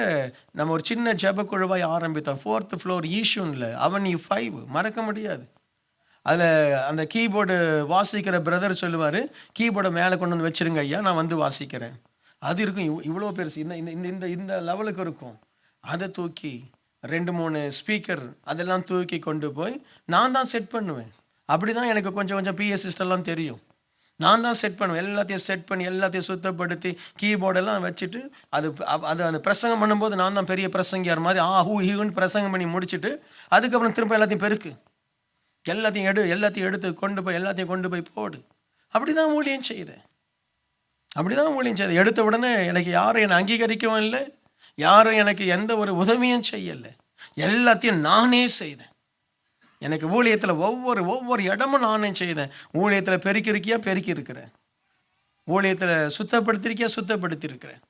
B: நம்ம ஒரு சின்ன ஜெபக்குழுவாய் ஆரம்பித்தோம். 4th floor ஈஷூனில், அவனி 5, மறக்க முடியாது. அதில் அந்த கீபோர்டு வாசிக்கிற பிரதர் சொல்லுவார், கீபோர்டை மேலே கொண்டு வந்து வச்சுருங்க ஐயா, நான் வந்து வாசிக்கிறேன். அது இருக்கும், இவ்வளோ பெருசு, இந்த லெவலுக்கு இருக்கும். அதை தூக்கி 2-3 ஸ்பீக்கர் அதெல்லாம் தூக்கி கொண்டு போய் நான் தான் செட் பண்ணுவேன். அப்படி தான் எனக்கு கொஞ்சம் பிஎஸ் சிஸ்டம்லாம் தெரியும். நான் தான் செட் பண்ணுவேன், எல்லாத்தையும் செட் பண்ணி எல்லாத்தையும் சுத்தப்படுத்தி கீபோர்டெல்லாம் வச்சுட்டு அது அந்த பிரசங்கம் பண்ணும்போது நான் தான் பெரிய பிரசங்கியார் மாதிரி ஹூன்னு பிரசங்கம் பண்ணி முடிச்சுட்டு அதுக்கப்புறம் திரும்ப எல்லாத்தையும் பெருக்கு, எல்லாத்தையும் எடுத்து கொண்டு போய் போடு. அப்படி தான் ஊழியம் செய்தேன். எடுத்த உடனே எனக்கு யாரும் என்னை அங்கீகரிக்கவும் இல்லை, யாரும் எனக்கு எந்த ஒரு உதவியும் செய்யலை, எல்லாத்தையும் நானே செய்தேன். எனக்கு ஊழியத்தில் ஒவ்வொரு இடமும் நானே செய்தேன். ஊழியத்தில் பெருக்கி இருக்கிறேன், ஊழியத்தில் சுத்தப்படுத்தியிருக்கிறேன்.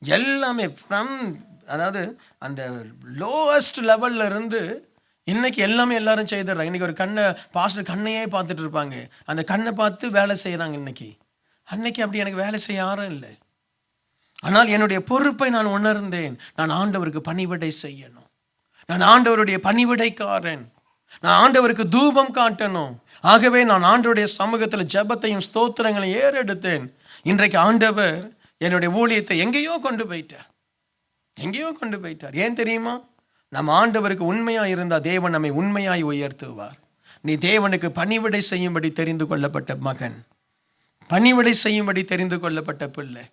B: எல்லாமே அதாவது அந்த லோவஸ்ட் லெவலில் இருந்து இன்னைக்கு எல்லாமே எல்லாரும் செய்துடுறாங்க. இன்றைக்கி ஒரு பாஸ்டர் கண்ணையே பார்த்துட்டு இருப்பாங்க, அந்த கண்ணை பார்த்து வேலை செய்கிறாங்க. அன்னைக்கு அப்படி எனக்கு வேலை செய்ய யாரும் இல்லை. ஆனால் என்னுடைய பொறுப்பை நான் உணர்ந்தேன். நான் ஆண்டவருக்கு பணிவிடை செய்யணும், நான் ஆண்டவருடைய பணிவிடைக்காரன், நான் ஆண்டவருக்கு தூபம் காட்டணும். ஆகவே நான் ஆண்டவருடைய சமூகத்தில் ஜெபத்தையும் ஸ்தோத்திரங்களையும் ஏறெடுத்தேன். இன்றைக்கு ஆண்டவர் என்னுடைய ஊழியத்தை எங்கேயோ கொண்டு போயிட்டார். ஏன் தெரியுமா? நம்ம ஆண்டவருக்கு உண்மையாக இருந்தால் தேவன் நம்மை உண்மையாய் உயர்த்துவார். நீ தேவனுக்கு பணிவிடை செய்யும்படி தெரிந்து கொள்ளப்பட்ட மகன், பணிவிடை செய்யும்படி தெரிந்து கொள்ளப்பட்ட பிள்ளை.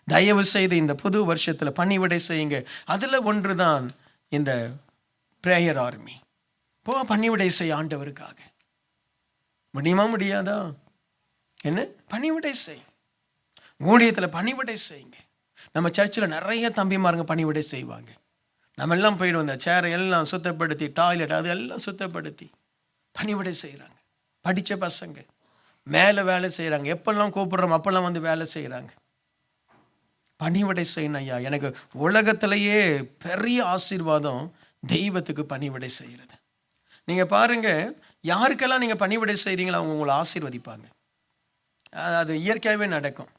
B: தயவு செய்து இந்த புது வருஷத்தில் பணிவிடை செய்யுங்க. அதில் ஒன்று தான் இந்த பிரேயர் ஆர்மி. பணிவிடை செய்ய ஆண்டவருக்காக. முடியுமா முடியாதா? என்ன பணிவிடை செய், ஊழியத்தில் பணிவிடை செய்யுங்க. நம்ம சர்ச்சில் நிறைய தம்பிமாருங்க பணிவிடை செய்வாங்க. நம்ம எல்லாம் போயிடுவோம், இந்த சேரை எல்லாம் சுத்தப்படுத்தி, டாய்லெட் அது எல்லாம் சுத்தப்படுத்தி பணிவிடை செய்கிறாங்க. படித்த பசங்க மேலே வேலை செய்கிறாங்க, எப்பெல்லாம் கூப்பிடுறோம் அப்பெல்லாம் வந்து வேலை செய்கிறாங்க. பணிவிடை செய்யணும் ஐயா. எனக்கு உலகத்திலேயே பெரிய ஆசீர்வாதம் தெய்வத்துக்கு பணிவிடை செய்கிறது. நீங்கள் பாருங்கள், யாருக்கெல்லாம் நீங்கள் பணிவிடை செய்கிறீங்களோ அவங்க உங்களை ஆசீர்வதிப்பாங்க. அது இயற்கையாகவே நடக்கும்.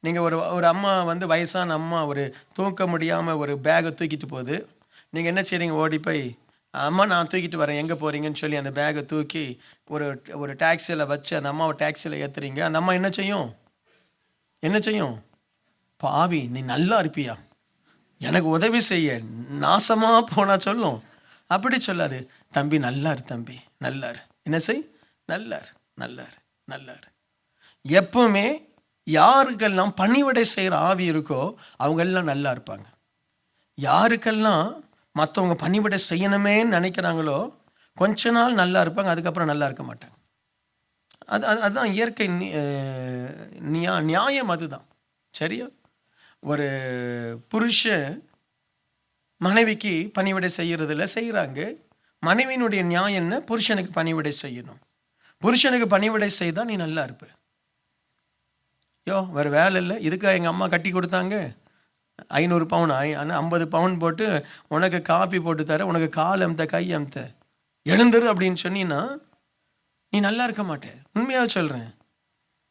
B: நீங்கள் ஒரு அம்மா வந்து வயசான அம்மா ஒரு தூக்க முடியாமல் ஒரு பேகை தூக்கிட்டு போகுது. நீங்கள் என்ன செய்றீங்க? ஓடி போய், அம்மா நான் தூக்கிட்டு வரேன், எங்கே போகிறீங்கன்னு சொல்லி அந்த பேகை தூக்கி ஒரு டாக்ஸியில் வச்சு அந்த அம்மாவை டாக்ஸியில் ஏற்றுறீங்க. அந்த அம்மா என்ன செய்யும்? பாவி, நீ நல்லா இருப்பியா, எனக்கு உதவி செய்ய, நாசமாக போனால் சொல்லும். அப்படி சொல்லாது. தம்பி நல்லார், தம்பி நல்லார், என்ன செய், நல்லார். எப்பவுமே யாருக்கெல்லாம் பணிவிடை செய்கிற ஆவி இருக்கோ அவங்க எல்லாம் நல்லா இருப்பாங்க. யாருக்கெல்லாம் மற்றவங்க பணிவிடை செய்யணுமேன்னு நினைக்கிறாங்களோ கொஞ்ச நாள் நல்லா இருப்பாங்க, அதுக்கப்புறம் நல்லா இருக்க மாட்டாங்க. அதுதான் இயற்கை நியாயம். அதுதான் சரியா? ஒரு புருஷன் மனைவிக்கு பணிவிடை செய்கிறதில்ல, செய்கிறாங்க. மனைவியினுடைய நியாயம் என்ன? புருஷனுக்கு பணிவிடை செய்யணும். புருஷனுக்கு பணிவிடை செய்தால் நீ நல்லா இருப்ப. வேறு வேலை இல்லை, இதுக்காக எங்கள் அம்மா கட்டி கொடுத்தாங்க 500 பவுன் 50 பவுன் போட்டு உனக்கு காப்பி போட்டு தர, உனக்கு கால் அமுத்த கை அமுத்த எழுந்துரு அப்படின்னு சொன்னீன்னா நீ நல்லா இருக்க மாட்டே. உண்மையாக சொல்கிறேன்,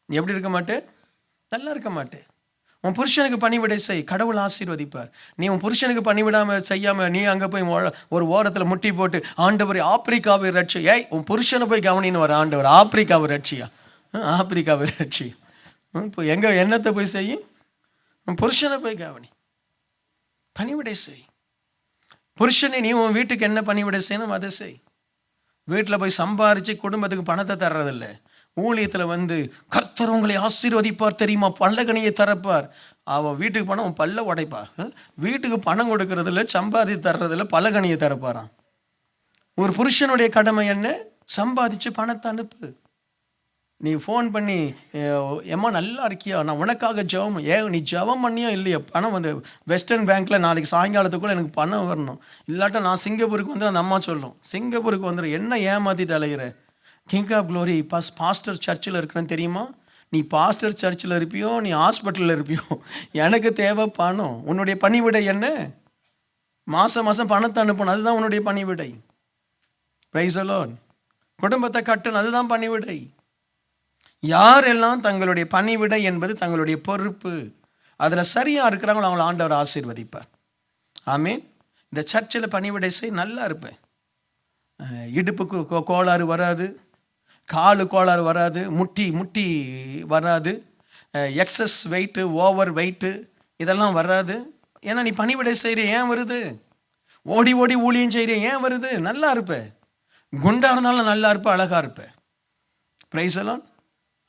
B: நீ எப்படி இருக்க மாட்டே? நல்லா இருக்க மாட்டே. உன் புருஷனுக்கு பணிவிடை செய், கடவுள் ஆசீர்வதிப்பார். நீ உன் புருஷனுக்கு பணிவிடாமல் செய்யாமல் நீ அங்கே போய் ஒரு ஓரத்தில் முட்டி போட்டு ஆண்டவர் ஆப்பிரிக்காவை ரட்சி, உன் புருஷனை போய் கவனின்னு வர ஆண்டவர் ஆப்பிரிக்காவை ரட்சியா? ஆப்பிரிக்காவை ரட்சி. இப்போ எங்கே என்னத்தை போய் செய்? உன் புருஷனை போய் கவனி, பணிவிடை செய். புருஷனை நீ உன் வீட்டுக்கு என்ன பணிவிடை செய்யணும் அதை செய். வீட்டில் போய் சம்பாரித்து குடும்பத்துக்கு பணத்தை தர்றதில்ல. ஊழியத்தில் வந்து கர்த்தர் உங்களை ஆசீர்வதிப்பார் தெரியுமா, பல்லகனியை தரப்பார். அவன் வீட்டுக்கு பணம் அவன் பல்ல உடைப்பா. வீட்டுக்கு பணம் கொடுக்கறதில்ல, சம்பாதி தர்றதில்ல, பல்லகனியை தரப்பாரான். ஒரு புருஷனுடைய கடமை என்ன? சம்பாதிச்சு பணத்தை அனுப்பு. நீ ஃபோன் பண்ணி எம்மா நல்லா இருக்கியா, நான் உனக்காக ஜெபம், நீ ஜெபம் பண்ணியா இல்லையா, பணம் வந்து வெஸ்டர்ன் பேங்க்கில் நாளைக்கு சாயங்காலத்துக்குள்ளே எனக்கு பணம் வரணும், இல்லாட்டா நான் சிங்கப்பூருக்கு வந்து அந்த அம்மா சொல்லும், சிங்கப்பூருக்கு வந்துடும், என்ன ஏமாற்றிட்டு அலைகிற? கிங் ஆஃப் க்ளோரி பாஸ்டர் சர்ச்சில் இருக்கிறேன்னு தெரியுமா? நீ பாஸ்டர் சர்ச்சில் இருப்பியோ, நீ ஹாஸ்பிட்டலில் இருப்பியோ, எனக்கு தேவை பணம். உன்னுடைய பணிவிடை என்ன? மாதம் மாதம் பணத்தை அனுப்பணும், அதுதான் உன்னுடைய பணிவிடை. Price the Lord. குடும்பத்தை கட்டணும், அதுதான் பணிவிடை. யாரெல்லாம் தங்களுடைய பணிவிடை என்பது தங்களுடைய பொறுப்பு, அதில் சரியாக இருக்கிறாங்களோ அவங்கள ஆண்டவர் ஆசீர்வதிப்பார். ஆமீன். இந்த சர்ச்சில் பணிவிடை செய், நல்லா இருப்பேன். இடுப்புக்கு கோளாறு வராது, காலு கோளாறு வராது, முட்டி வராது, எக்ஸஸ் வெயிட்டு ஓவர் வெயிட்டு இதெல்லாம் வராது. ஏன்னா நீ பணிவிடை செய்கிற. ஏன் வருது? ஓடி ஓடி ஊழியம் செய்கிற. ஏன் வருது? நல்லா இருப்பேன். குண்டாக இருந்தாலும் நல்லா இருப்பேன், அழகாக இருப்பேன். Praise the lord.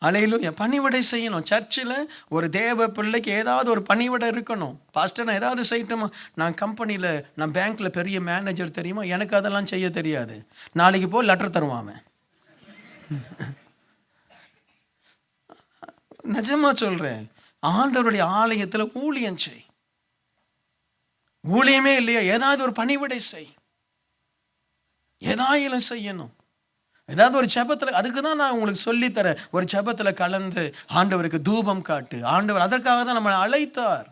B: அல்லேலூயா. பணிவிடை செய்யணும். சர்ச்சில் ஒரு தேவ பிள்ளைக்கு ஏதாவது ஒரு பணிவிடை இருக்கணும். பாஸ்டர் நான் ஏதாவது செய்யட்டுமா? நான் கம்பெனியில், நான் பேங்க்கில் பெரிய மேனேஜர் தெரியுமா, எனக்கு அதெல்லாம் செய்ய தெரியாது. நாளைக்கு போய் லெட்டர் தருவான். நிஜமாக சொல்கிறேன், ஆண்டவருடைய ஆலயத்தில் ஊழியம் செய். ஊழியமே இல்லையா, ஏதாவது ஒரு பணிவிடை செய். ஏதாயிலும் செய்யணும். ஏதாவது ஒரு ஜெபத்தில், அதுக்கு தான் நான் உங்களுக்கு சொல்லித்தரேன். ஒரு ஜெபத்தில் கலந்து ஆண்டவருக்கு தூபம் காட்டு. ஆண்டவர் அதற்காக தான் நம்மளை அழைத்தார்.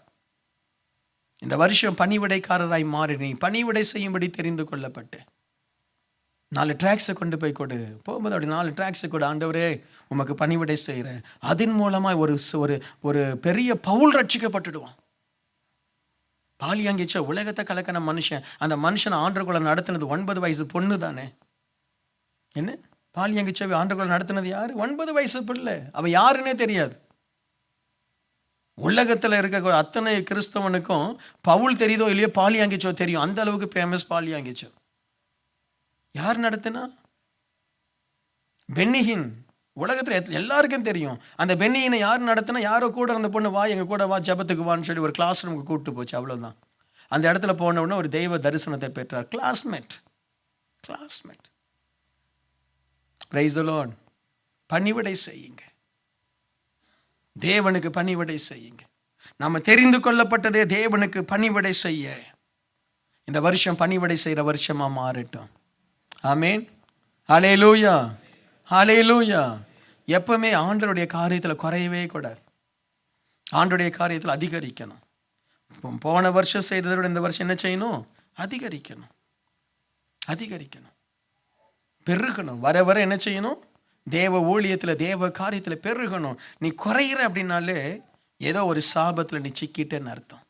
B: இந்த வருஷம் பணிவிடைக்காரராய் மாறி நீ பணிவிடை செய்யும்படி தெரிந்து கொள்ளப்பட்டு 4 ட்ராக்ஸை கொண்டு போய் கொடு. போகும்போது அப்படி 4 ட்ராக்ஸை கொடு. ஆண்டவரே உமக்கு பணிவிடை செய்கிறேன். அதன் மூலமாக ஒரு பெரிய பவுல் ரட்சிக்கப்பட்டுடுவான். பாலியாங்கிச்ச உலகத்தை கலக்கின மனுஷன், அந்த மனுஷனை ஆண்டவர்களை நடத்தினது 9 வயசு பொண்ணு தானே. என்ன பாலியாங்கிச்சவை ஆண்டவர்களை நடத்தினது யாரு? 9 வயசு பிள்ளை. அவன் யாருன்னே தெரியாது. உலகத்தில் இருக்க அத்தனை கிறிஸ்தவனுக்கும் பவுல் தெரியுதோ இல்லையோ பாலியாங்கிச்சோ தெரியும். அந்த அளவுக்கு ஃபேமஸ் பாலியாங்கிச்சோ. யார் நடத்தினா? பென்னிஹின். உலகத்தில் எல்லாருக்கும் தெரியும். அந்த பென்னிஹினை யார் நடத்தினா? யாரோ கூட இருந்த பொண்ணு, வா எங்க கூட வா ஜெபத்துக்கு வான்னு சொல்லி ஒரு கிளாஸ் ரூமுக்கு கூப்பிட்டு போச்சு. அவ்வளோதான். அந்த இடத்துல போன உடனே ஒரு தெய்வ தரிசனத்தை பெற்றார். கிளாஸ்மேட். Price the Lord. பணிவிடை செய்யுங்க. தேவனுக்கு பணிவிடை செய்யுங்க. நம்ம தெரிந்து கொள்ளப்பட்டதே தேவனுக்கு பணிவிடை செய்ய. இந்த வருஷம் பணிவிடை செய்கிற வருஷமா மாறட்டும். ஆமேன். ஹல்லேலூயா, ஹல்லேலூயா. எப்பவுமே ஆண்டவருடைய காரியத்தில் குறையவே கூடாது. ஆண்டவருடைய காரியத்தில் அதிகரிக்கணும். போன வருஷம் செய்ததை விட இந்த வருஷம் என்ன செய்யணும்? அதிகரிக்கணும், பெருகணும். வர வர என்ன செய்யணும்? தேவ ஊழியத்தில், தேவ காரியத்தில் பெருகணும். நீ குறையிற அப்படின்னாலே ஏதோ ஒரு சாபத்தில் நீ சிக்கிட்டேன்னு அர்த்தம்.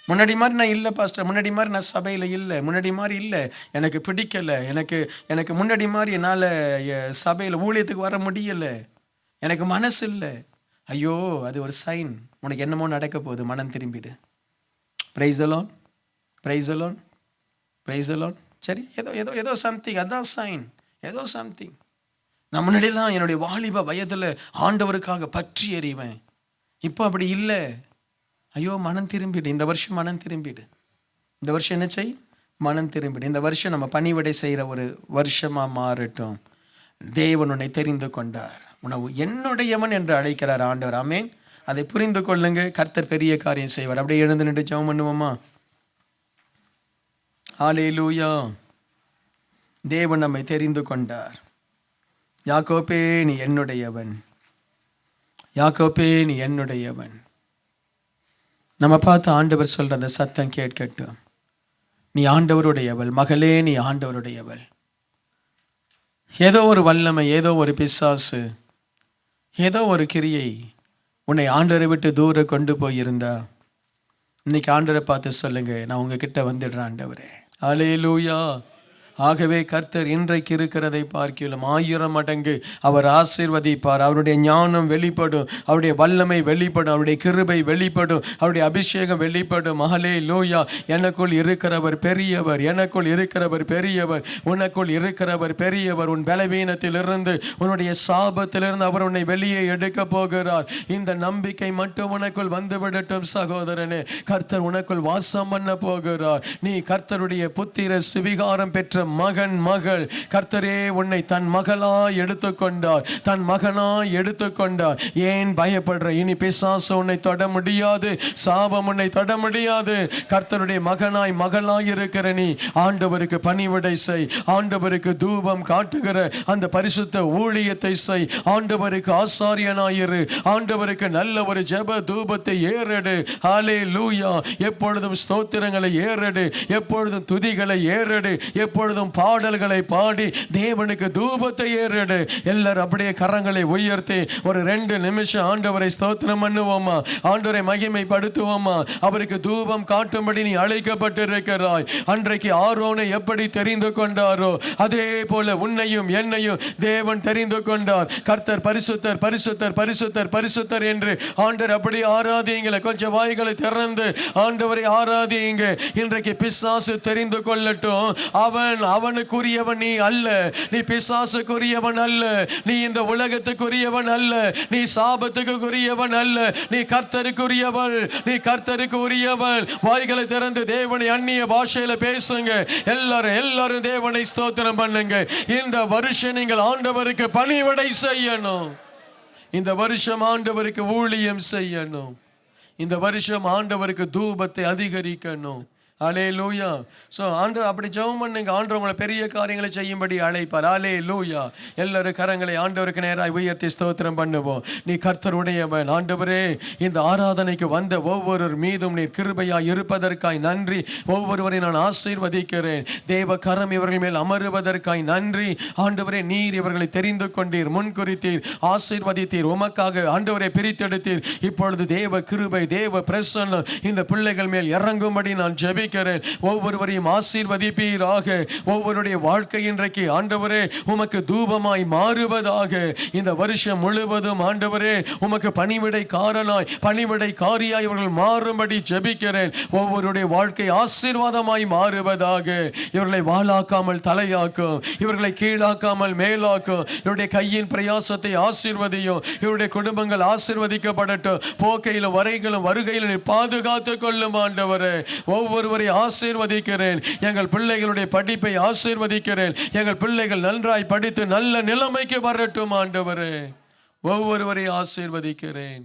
B: முன்னாடி மாதிரி நான் இல்லை பாஸ்டர், முன்னாடி மாதிரி நான் சபையில் இல்லை, முன்னாடி மாதிரி இல்லை, எனக்கு பிடிக்கலை, எனக்கு முன்னாடி மாதிரி என்னால் சபையில் ஊழியத்துக்கு வர முடியலை, எனக்கு மனசு இல்லை. ஐயோ, அது ஒரு சைன். உனக்கு என்னமோ நடக்க போகுது. மனம் திரும்பிடு. Praise the lord, praise the lord, praise the lord. சரி, ஏதோ சம்திங். அதான் சைன். ஏதோ சம்திங். நான் முன்னாடியெல்லாம் என்னுடைய வாலிப வயதில் ஆண்டவருக்காக பற்றி எறிவேன். இப்போ அப்படி இல்லை. ஐயோ, மனம் திரும்பிடு. இந்த வருஷம் மனம் திரும்பிடு. இந்த வருஷம் என்ன செய்? மனம் திரும்பிடு. இந்த வருஷம் நம்ம பணிவிடை செய்கிற ஒரு வருஷமாக மாறட்டும். தேவன் உன்னை தெரிந்து கொண்டார், உணவு என்னுடையவன் என்று அழைக்கிறார் ஆண்டவர். ஆமேன். அதை புரிந்து கொள்ளுங்க. கர்த்தர் பெரிய காரியம் செய்வார். அப்படியே எழுந்து நின்று ஜெபம் பண்ணுவோமா? ஹல்லேலூயா. தேவன் நம்மை தெரிந்து கொண்டார். யாக்கோபே நீ என்னுடையவன், யாக்கோபே நீ என்னுடையவன். நம்ம பார்த்து ஆண்டவர் சொல்ற அந்த சத்தம் கேட்கட்டும். நீ ஆண்டவருடையவள், மகளே நீ ஆண்டவருடையவள். ஏதோ ஒரு வல்லமை, ஏதோ ஒரு பிசாசு, ஏதோ ஒரு கிரியை உன்னை ஆண்டவரை விட்டு தூர கொண்டு போயிருந்தா, இன்னைக்கு ஆண்டவரை பார்த்து சொல்லுங்க, நான் உங்ககிட்ட வந்துடுறேன் ஆண்டவரே. அல்லேலூயா. ஆகவே கர்த்தர் இன்றைக்கு இருக்கிறதை பார்க்கலாம் 1000 மடங்கு அவர் ஆசீர்வதிப்பார். அவருடைய ஞானம் வெளிப்படும், அவருடைய வல்லமை வெளிப்படும், அவருடைய கிருபை வெளிப்படும், அவருடைய அபிஷேகம் வெளிப்படும். அல்லேலூயா. எனக்குள் இருக்கிறவர் பெரியவர், எனக்குள் இருக்கிறவர் பெரியவர், உனக்குள் இருக்கிறவர் பெரியவர். உன் பலவீனத்திலிருந்து, உன்னுடைய சாபத்திலிருந்து அவர் உன்னை வெளியே எடுக்க போகிறார். இந்த நம்பிக்கை மட்டும் உனக்குள் வந்து விடட்டும் சகோதரனே. கர்த்தர் உனக்குள் வாசம் பண்ண போகிறார். நீ கர்த்தருடைய புத்திர சுவிகாரம் பெற்ற மகன், மகள். கர்த்தரே உன்னை தன் மகளாய் எடுத்துக்கொண்டார், தன் மகனாய் எடுத்துக்கொண்டார். ஏன் பயப்படுற? இனி பிசாசு உன்னை தொட முடியாது, சாபம் உன்னை தொட முடியாது. கர்த்தருடைய மகனாய் மகளாய் இருக்கிற நீ ஆண்டவருக்கு பணிவிடை செய், ஆண்டவருக்கு தூபம் காட்டுகிற அந்த பரிசுத்த ஊழியத்தை செய், ஆண்டவருக்கு ஆசாரியனாயிரு, ஆண்டவருக்கு நல்ல ஒரு ஜெப தூபத்தை ஏறெடு. ஹல்லேலூயா. எப்பொழுதும் ஸ்தோத்திரங்களை ஏறெடு, எப்பொழுதும் துதிகளை ஏறெடு, எப்பொழுதும் பாடல்களை பாடி தேவனுக்கு தூபத்தை ஏறெடு. எல்லாரும் அப்படியே கரங்களை உயர்த்தி ஒரு 2 நிமிஷம் ஆண்டவரை ஸ்தோத்திரம் பண்ணுவோமா, ஆண்டவரை மகிமைப்படுத்துவோமா. அவருக்கு தூபம் காட்டும்படி நீ அழைக்கப்பட்டிருக்கிறாய். அன்றைக்கு ஆரோனை எப்படி தெரிந்து கொண்டாரோ அதே போல உன்னையும் என்னையும் தேவன் தெரிந்து கொண்டார். கர்த்தர் பரிசுத்தர், பரிசுத்தர், பரிசுத்தர், பரிசுத்தர் என்று ஆண்டவர் அப்படி ஆராதியுங்கள. கொஞ்சம் வாய்களை திறந்து ஆண்டவரை ஆராதியுங்க. இன்றைக்கு பிசாசு தெரிந்து கொள்ளட்டும், அவனுக்குரியவன் நீ அல்ல, நீ பிசாசுக்குரியவன் அல்ல, நீ இந்த உலகத்துக்குரியவன் அல்ல, நீ சாபத்துக்குரியவன் அல்ல, நீ கர்த்தருக்குரியவள், நீ கர்த்தருக்கு உரியவள். வாய்களை திறந்து தேவனை அந்நிய பாஷையில பேசுங்க. எல்லாரும் தேவனை ஸ்தோத்திரம் பண்ணுங்க. இந்த வருஷம் நீங்கள் ஆண்டவருக்கு பணிவிடை செய்யணும். இந்த வருஷம் ஆண்டவருக்கு ஊழியம் செய்யணும். இந்த வருஷம் ஆண்டவருக்கு தூபத்தை அதிகரிக்கணும். அல்லேலூயா. ஸோ ஆண்டவர் அப்படி ஜெபம் பண்ணுங்க. ஆண்டவர் உங்களை பெரிய காரியங்களை செய்யும்படி அழைப்பார். அல்லேலூயா. எல்லாரும் கரங்களை ஆண்டவருக்கு நேராக உயர்த்தி ஸ்தோத்திரம் பண்ணுவோம். நீ கர்த்தருடையவன். ஆண்டவரே, இந்த ஆராதனைக்கு வந்த ஒவ்வொரு மீதும் நீர் கிருபையாய் இருப்பதற்காய் நன்றி. ஒவ்வொருவரை நான் ஆசீர்வதிக்கிறேன். தேவ கரம் இவர்கள் மேல் அமருவதற்காய் நன்றி. ஆண்டவரே, நீர் இவர்களை தெரிந்து கொண்டீர், முன்குறித்தீர், ஆசீர்வதித்தீர், உமக்காக ஆண்டவரை பிரித்தெடுத்தீர். இப்பொழுது தேவ கிருபை, தேவ பிரசன்னம் இந்த பிள்ளைகள் மேல் இறங்கும்படி நான் ஜெபிக்கிறேன். ஒவ்வொருவரையும் ஆசீர்வதிப்பீராக. ஒவ்வொருடைய வாழ்க்கை இன்றைக்கு ஆண்டவரே உமக்கு தூபமாய் மாறுவதாக. இந்த வருஷம் முழுவதும் ஆண்டவரே உமக்கு பணிவிடைக்காரனாய், பணிவிடைக்காரியாய் இவர்கள் மாறும்படி ஜெபிக்கிறேன். ஒவ்வொருடைய வாழ்க்கை ஆசீர்வாதமாய் மாறுவதாக. இவர்களை வாளாக்காமல் தலையாக்கும், இவர்களை கீழாக்காமல் மேலாக்கும். இவருடைய கையின் பிரயாசத்தை ஆசீர்வதியும். இவருடைய குடும்பங்கள் ஆசீர்வதிக்கப்படட்டும். போக்கையிலும் வரைகளும் வருகையிலும் பாதுகாத்து கொள்ளும் ஆண்டவரே. ஒவ்வொருவரை ஆசீர்வதிக்கிறேன். எங்கள் பிள்ளைகளுடைய படிப்பை ஆசீர்வதிக்கிறேன். எங்கள் பிள்ளைகள் நன்றாய் படித்து நல்ல நிலைமைக்கு வரட்டும் ஆண்டவரே. ஒவ்வொருவரை ஆசீர்வதிக்கிறேன்.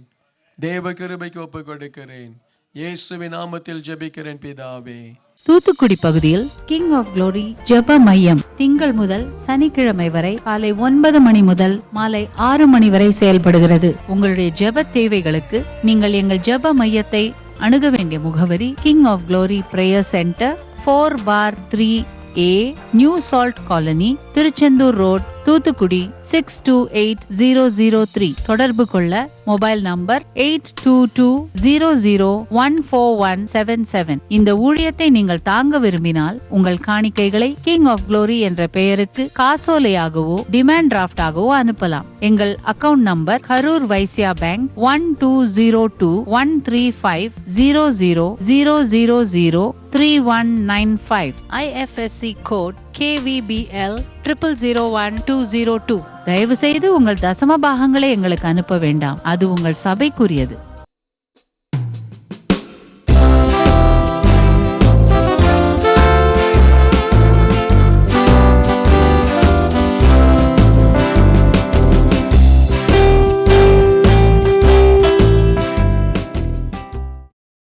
B: தேவ கிருபைக்கு ஒப்பு கொடுக்கிறேன். இயேசுவின் நாமத்தில் ஜெபிக்கிறேன் பிதாவே.
A: தூத்துக்குடி பகுதியில் கிங் ஆஃப் குளோரி ஜெப மையம் திங்கள் முதல் சனிக்கிழமை வரை காலை 9 மணி முதல் மாலை 6 மணி வரை செயல்படுகிறது. உங்களுடைய ஜெப தேவைகளுக்கு நீங்கள் எங்கள் ஜெப மையத்தை அணுக வேண்டிய முகவரி King of Glory Prayer Centre, 4/3A, New Salt Colony, Tiruchendur road, Thoothukudi 628003. தொடர்பு கொள்ள மொபைல் நம்பர் 8220014177. இந்த ஊழியத்தை நீங்கள் தாங்க விரும்பினால் உங்கள் காணிக்கைகளை கிங் ஆஃப் குளோரி என்ற பெயருக்கு காசோலையாகவோ டிமாண்ட் டிராஃப்ட் ஆகவோ அனுப்பலாம். எங்கள் account number Karur Vysya bank 1203135000003195. IFSC code KVBL 0001-202. தயவு செய்து உங்கள் தசம பாகங்களை எங்களுக்கு அனுப்ப வேண்டாம், அது உங்கள் சபைக்குரியது.